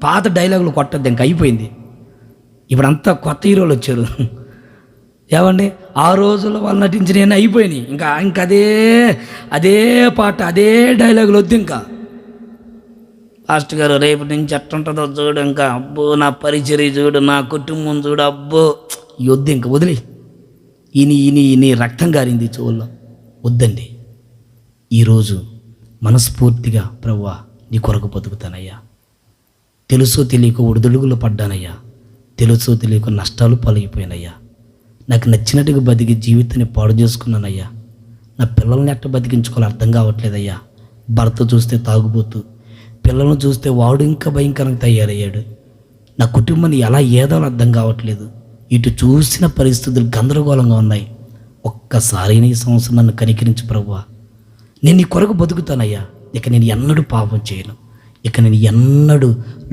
పాత డైలాగులు కొట్టద్దు, ఇంకా అయిపోయింది. ఇప్పుడంతా కొత్త హీరోలు వచ్చారు. ఏమండి, ఆ రోజుల్లో వాళ్ళు నటించిన అయిపోయినాయి. ఇంకా అదే పాట, అదే డైలాగులు వద్దు. ఇంకా పాస్టర్ గారు రేపు నుంచి ఎట్టుంటుందో చూడు, ఇంకా అబ్బో నా పరిచర్య చూడు, నా కుటుంబం చూడు, అబ్బో వద్దు, ఇంకా వదిలి. ఇని రక్తం గారింది చెవుల్లో, వద్దండి. ఈరోజు మనస్ఫూర్తిగా ప్రభువా నీ కొరకు బతుకుతానయ్యా, తెలుసో తెలియక ఒడిదుడుగులు పడ్డానయ్యా, తెలుసో తెలియక నష్టాలు పాలైపోయానయ్యా, నాకు నచ్చినట్టుగా బతికి జీవితాన్ని పాడు చేసుకున్నానయ్యా, నా పిల్లల్ని ఎట్ట బతికించుకోవాలి అర్థం కావట్లేదయ్యా. భర్త చూస్తే తాగుబోతూ, పిల్లలను చూస్తే వాడు ఇంకా భయంకరంగా తయారయ్యాడు, నా కుటుంబాన్ని ఎలా ఏదాలో అర్థం కావట్లేదు, ఇటు చూసిన పరిస్థితులు గందరగోళంగా ఉన్నాయి. ఒక్కసారి ఈ సంవత్సరం నన్ను కనికరించి ప్రభువా, నేను నీ కొరకు బతుకుతానయ్యా, ఇక నేను ఎన్నడూ పాపం చేయను, ఇక నేను ఎన్నడూ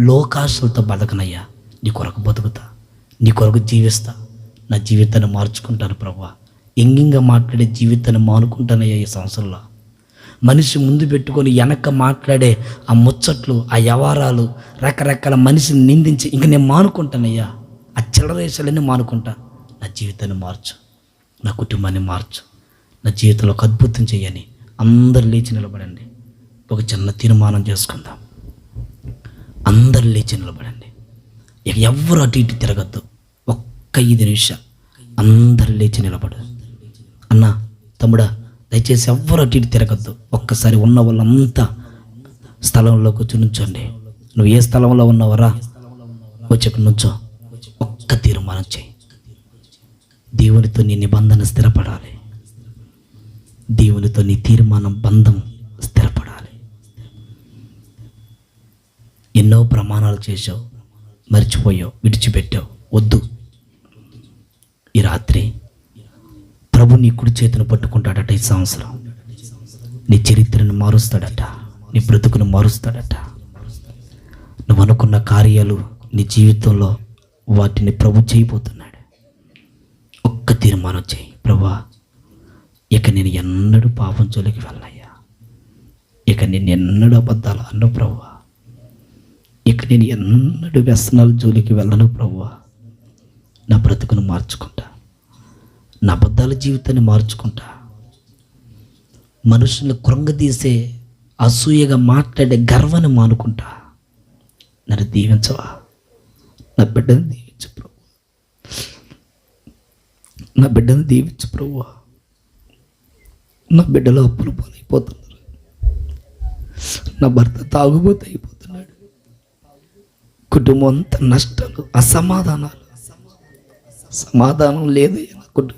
లోకాశలతో బతకనయ్యా, నీ కొరకు బతుకుతా, నీ కొరకు జీవిస్తా, నా జీవితాన్ని మార్చుకుంటాను ప్రభువా. ఎంగింగా మాట్లాడే జీవితాన్ని మానుకుంటానయ్యా. ఈ సంవత్సరంలో మనిషి ముందు పెట్టుకొని వెనక మాట్లాడే ఆ ముచ్చట్లు, ఆ వ్యవహారాలు, రకరకాల మనిషిని నిందించి ఇంక నేను మానుకుంటానయ్యా. ఆ చిల్లరేషాలన్నీ మానుకుంటా. నా జీవితాన్ని మార్చు, నా కుటుంబాన్ని మార్చు, నా జీవితంలో ఒక అద్భుతం చేయని. అందరు లేచి నిలబడండి, ఒక చిన్న తీర్మానం చేసుకుందాం. అందరు లేచి నిలబడండి, ఇక ఎవ్వరు అటు ఇటు తిరగద్దు. ఒక్క 5 నిమిషాలు అందరు లేచి నిలబడు. అన్న, తమ్ముడా, దయచేసి ఎవ్వరు అటు ఇటు తిరగద్దు. ఒక్కసారి ఉన్న వాళ్ళంతా స్థలంలో కూర్చొని నుంచోండి. నువ్వు ఏ స్థలంలో ఉన్నావరా, వచ్చి నుంచో. ఒక్క తీర్మానం చేయి, దేవునితో నీ నిబంధన స్థిరపడాలి, దేవునితో నీ తీర్మానం బంధం స్థిరపడాలి. ఎన్నో ప్రమాణాలు చేసావు, మర్చిపోయావు, విడిచిపెట్టావు. వద్దు. ఈ రాత్రి ప్రభు నీ కుడి చేతిని పట్టుకుంటాడట. ఈ సంవత్సరం నీ చరిత్రను మారుస్తాడట, నీ బ్రతుకును మారుస్తాడట. నువ్వు అనుకున్న కార్యాలు నీ జీవితంలో వాటిని ప్రభు చేయబోతున్నాడు. ఒక్క తీర్మానం చేయి, ప్రభువా ఇక నేను ఎన్నడూ పాపం జోలికి వెళ్ళనయ్యా, ఇక నేను ఎన్నడూ అబద్ధాలు అన్ను ప్రభువా, ఇక నేను ఎన్నడూ వ్యసనాల జోలికి వెళ్ళను ప్రభువా. నా బ్రతుకును మార్చుకుంటా, నా అబద్ధాల జీవితాన్ని మార్చుకుంటా, మనుషులను కృంగదీసే అసూయగా మాట్లాడే గర్వాన్ని మానుకుంటా. నన్ను దీవించవా, నా బిడ్డను దీవించు ప్రభు, నా బిడ్డను దీవించు ప్రభువా. నా బిడ్డలో అప్పులు పాలైపోతున్నారు, నా భర్త తాగుబోతు అయిపోతున్నాడు, కుటుంబం అంతా నష్టాలు, అసమాధానాలు, సమాధానం లేదు నా కుటుంబంలో.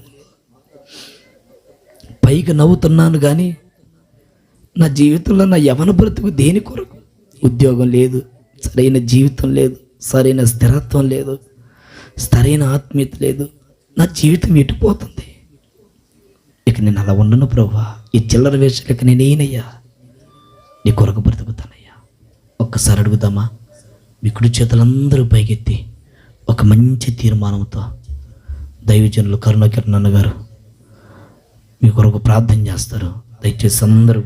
పైకి నవ్వుతున్నాను కానీ నా జీవితంలో నా యవన బ్రతుకు దేని కొరకు? ఉద్యోగం లేదు, సరైన జీవితం లేదు, సరైన స్థిరత్వం లేదు, సరైన ఆత్మీయత లేదు. నా జీవితం ఎటుపోతుంది. ఇక నేను అలా ఉండను ప్రభువా. ఈ చిల్లర వేషాలకి నేనేనయ్యా, నీ కొరకు బ్రతుకుతానయ్యా. ఒక్కసారి అడుగుదామా? మీ కుడి చేతులందరూ పైకెత్తి ఒక మంచి తీర్మానంతో దైవజనులు కరుణాకిరణ్ అన్న గారు మీ కొరకు ప్రార్థన చేస్తారు. దయచేసి అందరూ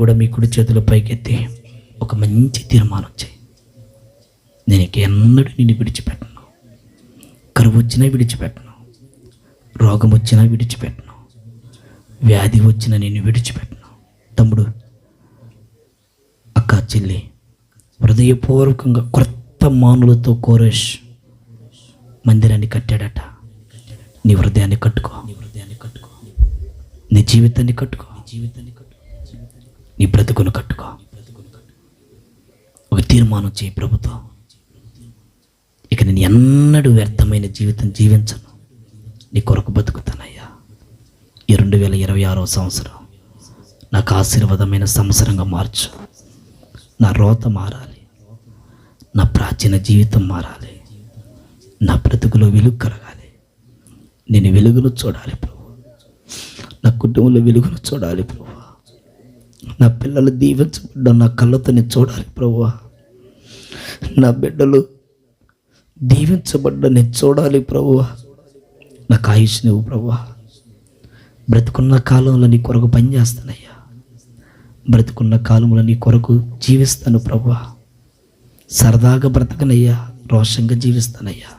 కూడా మీ కుడి చేతుల పైకెత్తి ఒక మంచి తీర్మానం చేయి. నేను ఇక ఎన్నడూ నిన్ను విడిచిపెట్టను, కరువు వచ్చినా విడిచిపెట్టను, రోగం వచ్చినా విడిచిపెట్టను, వ్యాధి వచ్చినా నేను విడిచిపెట్టను. తమ్ముడు, అక్క, చెల్లి, హృదయపూర్వకంగా క్రొత్త మానులతో కోరేష్ మందిరాన్ని కట్టాడట. నీ హృదయాన్ని కట్టుకో, నీ జీవితాన్ని కట్టుకో, నీ బ్రతుకును కట్టుకో. ఒక తీర్మానం చేయి ప్రభుత్వం, ఇక నేను ఎన్నడూ వ్యర్థమైన జీవితం జీవించను, నీ కొరకు బతుకుతానయ్యా. ఈ 2026వ సంవత్సరం నాకు ఆశీర్వాదమైన సంవత్సరంగా మార్చు. నా రోత మారాలి, నా ప్రాచీన జీవితం మారాలి, నా బ్రతుకులో వెలుగు కలగాలి, నేను వెలుగును చూడాలి ప్రభు, నా కుటుంబంలో వెలుగును చూడాలి ప్రభు, నా పిల్లలు దీవించబడ్డ నా కళ్ళతో నేను చూడాలి ప్రభు, నా బిడ్డలు దీవించబడ్డ నేను చూడాలి ప్రభు. నాకు ఆయుష్ నువ్వు ప్రభు, బ్రతుకున్న కాలంలో నీ కొరకు పనిచేస్తానయ్యా. బ్రతుకున్న కాలంలో నీ కొరకు జీవిస్తాను ప్రభువా. సరదాగా బ్రతకనయ్యా, రోషంగా జీవిస్తానయ్యా.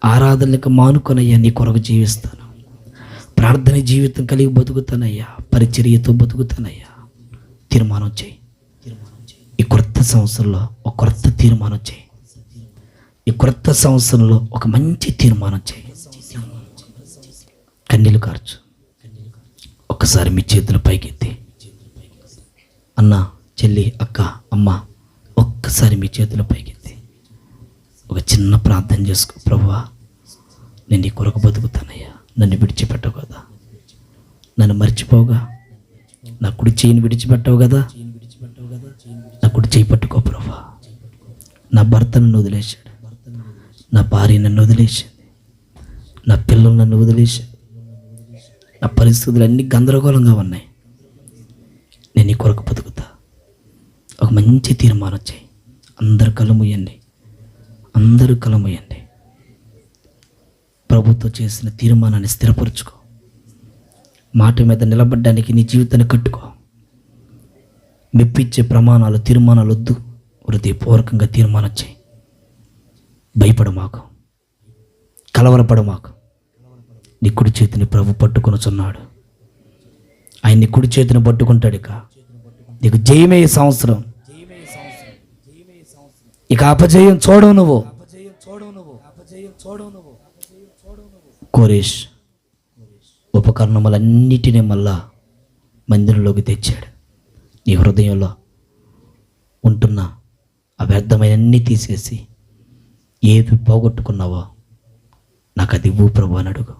ఆరాధనలకు మానుకొనయ్యా, నీ కొరకు జీవిస్తాను. ప్రార్థన జీవితం కలిగి బతుకుతానయ్యా, పరిచర్యతో బతుకుతానయ్యా. తీర్మానం చేయి. ఈ క్రొత్త సంవత్సరంలో ఒక క్రొత్త తీర్మానం చేయి. ఈ క్రొత్త సంవత్సరంలో ఒక మంచి తీర్మానం చేయి. కన్నీళ్ళు కార్చు. ఒక్కసారి మీ చేతుల పైకెత్తి, అన్న, చెల్లి, అక్క, అమ్మ, ఒక్కసారి మీ చేతుల పైకెత్తి ఒక చిన్న ప్రార్థన చేసుకో. ప్రభువా, నేను నీ కొరకు బతుకుతానయ్యా. నన్ను విడిచిపెట్టవు కదా, నన్ను మర్చిపోవుగా, నా కుడి చేయిని విడిచిపెట్టవు కదా, నా కుడి చేయి పట్టుకో ప్రభువా. నా భర్త నన్ను వదిలేశాడు, నా భార్య నన్ను వదిలేసింది, నా పిల్లలు నన్ను వదిలేశాడు, నా పరిస్థితులు అన్నీ గందరగోళంగా ఉన్నాయి. నేను నీ కొరకు బతుకుతా. ఒక మంచి తీర్మానం చేయి. అందరు కళ్ళు మూయండి, అందరూ కళ్ళు మూయండి. ప్రభుత్వం చేసిన తీర్మానాన్ని స్థిరపరచుకో. మాట మీద నిలబడడానికి నీ జీవితాన్ని కట్టుకో. మెప్పించే ప్రమాణాలు, తీర్మానాలు వద్దు. హృదయపూర్వకంగా తీర్మానం చేయి. భయపడమాకు, కలవరపడమాకు. నీ కుడి చేతిని ప్రభు పట్టుకొనుచున్నాడు. ఆయన నీ కుడి చేతిని పట్టుకుంటాడు. ఇక నీకు జయమే ఈ సంవత్సరం. ఇక అపజయం చూడవు నువ్వు. కోరేష్ ఉపకరణములన్నిటినీ మళ్ళా మందిరంలోకి తెచ్చాడు. నీ హృదయంలో ఉంటున్న ఆ వ్యర్థమైనన్నీ తీసేసి ఏది పోగొట్టుకున్నావో నాకు అది ఇవ్వు ప్రభు అని అడుగు.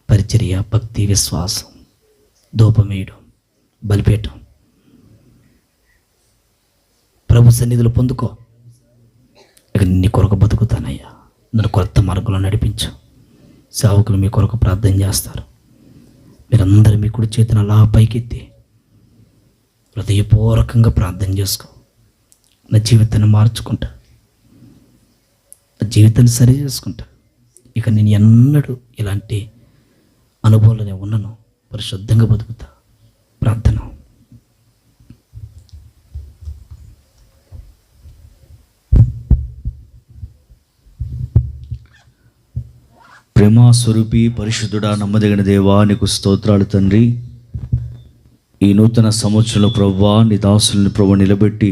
పరిచర్య, భక్తి, విశ్వాసం, ధూపమేయడం, బలిపీఠం, ప్రభు సన్నిధులు పొందుకో. ఇక నీ కొరకు బతుకుతానయ్యా, నన్ను కొత్త మార్గంలో నడిపించు. సేవకులు మీ కొరకు ప్రార్థన చేస్తారు. మీరందరూ మీ కుడి చేతిని అలా పైకెత్తి హృదయపూర్వకంగా ప్రార్థన చేసుకో. నా జీవితాన్ని మార్చుకుంటా, నా జీవితాన్ని సరి చేసుకుంటా. ఇక నేను ఎన్నడూ ఇలాంటి అనుభవంలో నేను ఉన్నాను. పరిశుద్ధంగా బతుకుతా. ప్రార్థన. ప్రేమ స్వరూపి, పరిశుద్ధుడా, నమ్మదగిన దేవా, నీకు స్తోత్రాలు తండ్రి. ఈ నూతన సంవత్సరంలో ప్రభువా, నీ దాసులను ప్రభు నిలబెట్టి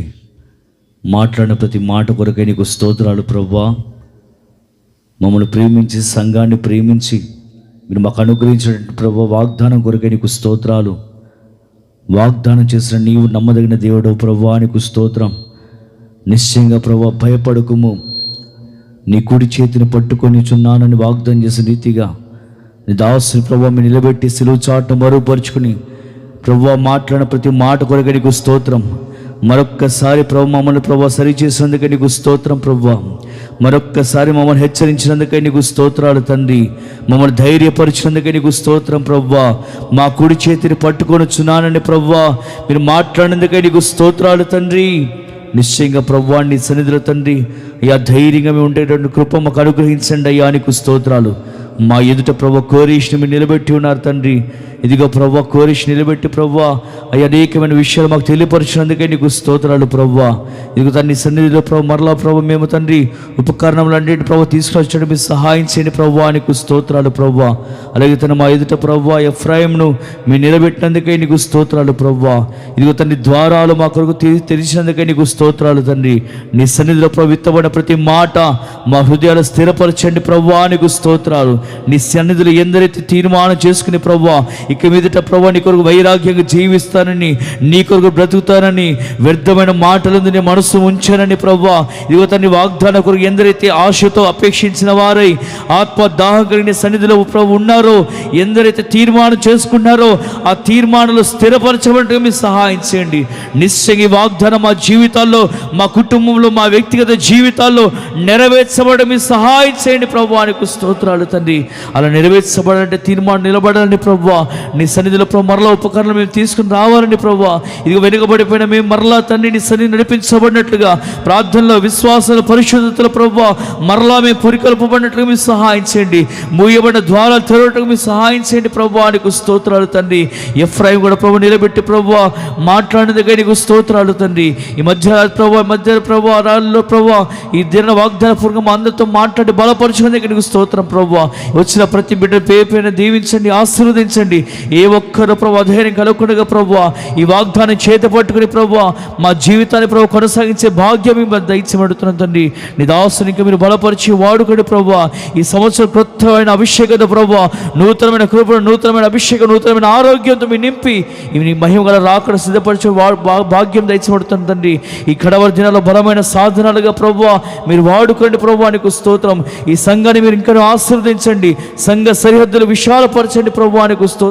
మాట్లాడిన ప్రతి మాట కొరకై నీకు స్తోత్రాలు ప్రభువా. మమ్మల్ని ప్రేమించి, సంఘాన్ని ప్రేమించి మీరు మాకు అనుగ్రహించిన ప్రభు వాగ్దానం కొరకై నీకు స్తోత్రాలు. వాగ్దానం చేసిన నీవు నమ్మదగిన దేవుడు ప్రభువా, నీకు స్తోత్రం. నిశ్చయంగా ప్రభువా, భయపడకుము, నీ కుడి చేతిని పట్టుకొని చున్నానని వాగ్దానం చేసిన రీతిగా నీ దాసుని ప్రభువా మీరు నిలబెట్టి సిలువ చాటును మరుగుపరుచుకుని ప్రభువా మాట్లాడిన ప్రతి మాట కొరకై నీకు స్తోత్రం. మరొక్కసారి ప్రభు మమ్మల్ని ప్రభు సరి చేసినందుకే నీకు స్తోత్రం ప్రభువా. మరొక్కసారి మమ్మల్ని హెచ్చరించినందుకే నీకు స్తోత్రాలు తండ్రి. మమ్మల్ని ధైర్యపరిచినందుకే నీకు స్తోత్రం ప్రభువా. మా కుడి చేతిని పట్టుకొని చున్నానని ప్రభువా మీరు మాట్లాడినందుకే నీకు స్తోత్రాలు తండ్రి. నిశ్చయంగా ప్రభువా నీ సన్నిధిలో తండ్రి అయ్యా ధైర్యంగా మేము ఉండేటువంటి కృప మాకు అనుగ్రహించండి అయ్యా, నీకు స్తోత్రాలు. మా ఎదుట ప్రభు కోరేష్ని మీరు నిలబెట్టి ఉన్నారు తండ్రి. ఇదిగో ప్రభు కోరేష్ నిలబెట్టి ప్రభువా అయ్యా అనేకమైన విషయాలు మాకు తెలియపరిచినందుకే నీకు స్తోత్రాలు ప్రభువా. ఇదిగో తన్ని సన్నిధిలో ప్రభు మరలా ప్రభు మేము తండ్రి ఉపకరణములు అన్నింటి ప్రభు తీసుకొచ్చడం మీరు సహాయం చేయండి ప్రభువా, నీకు స్తోత్రాలు ప్రభువా. అలాగే తను మా ఎదుట ప్రభువా ఎఫ్రాయిమును మీరు నిలబెట్టినందుకే నీకు స్తోత్రాలు ప్రభువా. ఇదిగో తన్ని ద్వారాలు మా కొరకు తెరిచినందుకే నీకు స్తోత్రాలు తండ్రి. నీ సన్నిధిలో ప్రభు విత్తబడిన ప్రతి మాట మా హృదయాలు స్థిరపరచండి ప్రభువా, నీకు స్తోత్రాలు. నీ సన్నిధిలో ఎందరైతే తీర్మానం చేసుకుని ప్రభువా ఇక మీదట ప్రభువా నీ కొరకు వైరాగ్యంగా జీవిస్తానని, నీ కొరకు బ్రతుకుతానని, వ్యర్థమైన మాటలందు నీ మనసు ఉంచానని ప్రభువా ఇదిగో తన వాగ్దాన కొరకు ఎందరైతే ఆశతో అపేక్షించిన వారై ఆత్మ దాహం కలిగిన సన్నిధిలో ప్రభు ఉన్నారో, ఎందరైతే తీర్మానం చేసుకున్నారో ఆ తీర్మానాలు స్థిరపరచబడటం మీరు సహాయం చేయండి. నిశ్చయంగా ఈ వాగ్దానం మా జీవితాల్లో, మా కుటుంబంలో, మా వ్యక్తిగత జీవితాల్లో నెరవేర్చబడడం మీరు సహాయం చేయండి ప్రభువా, నీకు స్తోత్రాలు తండ్రి. అలా నెరవేర్చబడాలంటే తీర్మానం నిలబడాలని ప్రభువా నీ సన్నిధిలో ప్రభు మరలా ఉపకరణలు మేము తీసుకుని రావాలని ప్రభు, ఇది వెనుకబడిపోయిన మేము మరలా తండ్రి నీ సన్నిధి నడిపించబడినట్లుగా ప్రార్థనలో, విశ్వాసంలో, పరిశుద్ధతలో ప్రభు మరలా మేము పురికొల్పబడినట్లుగా మీరు సహాయం చేయండి. మూయబడిన ద్వారాలు తెరవటకు మీరు సహాయం చేయండి ప్రభు. నీకు స్తోత్రాలు తండ్రి. ఎఫ్రాయిం కూడా ప్రభు నిలబెట్టి ప్రభు మాట్లాడినదిగా నీకు స్తోత్రాలు తండ్రి. ఈ మధ్య ప్రభు రాళ్ళలో ప్రభు ఈ దిన వాగ్దానపూర్వకంగా మా అందరితో మాట్లాడి బలపరచుకునే నీకు స్తోత్రం ప్రభు. వచ్చిన ప్రతి బిడ్డ పేపైన దీవించండి, ఆశీర్వదించండి. ఏ ఒక్కరు ప్రభు అధైర్యం కలగకుండా ప్రభు ఈ వాగ్దానం చేత పట్టుకుని ప్రభు మా జీవితాన్ని ప్రభు కొనసాగించే భాగ్యం మేము దయచేయబడుతున్నాం తండ్రి. నీ దాసునికి మీరు బలపరిచి వాడుకోండి ప్రభు. ఈ సంవత్సరం క్రొత్తమైన అభిషేకంతో ప్రభు, నూతనమైన కృపను, నూతనమైన అభిషేకం, నూతనమైన ఆరోగ్యంతో మీరు నింపి ఇవి నీ మహిమ గల రాకడ సిద్ధపరిచే భాగ్యం దయచేయబడుతుంది తండ్రి. ఈ కడవరి దినాల్లో బలమైన సాధనాలుగా ప్రభు మీరు వాడుకోండి ప్రభు. నీకు స్తోత్రం. ఈ సంఘాన్ని మీరు ఇంకా ఆశీర్వదించండి, సంఘ సరిహద్దులు విశాలపరచండి ప్రభు. నీకు స్తోత్రం.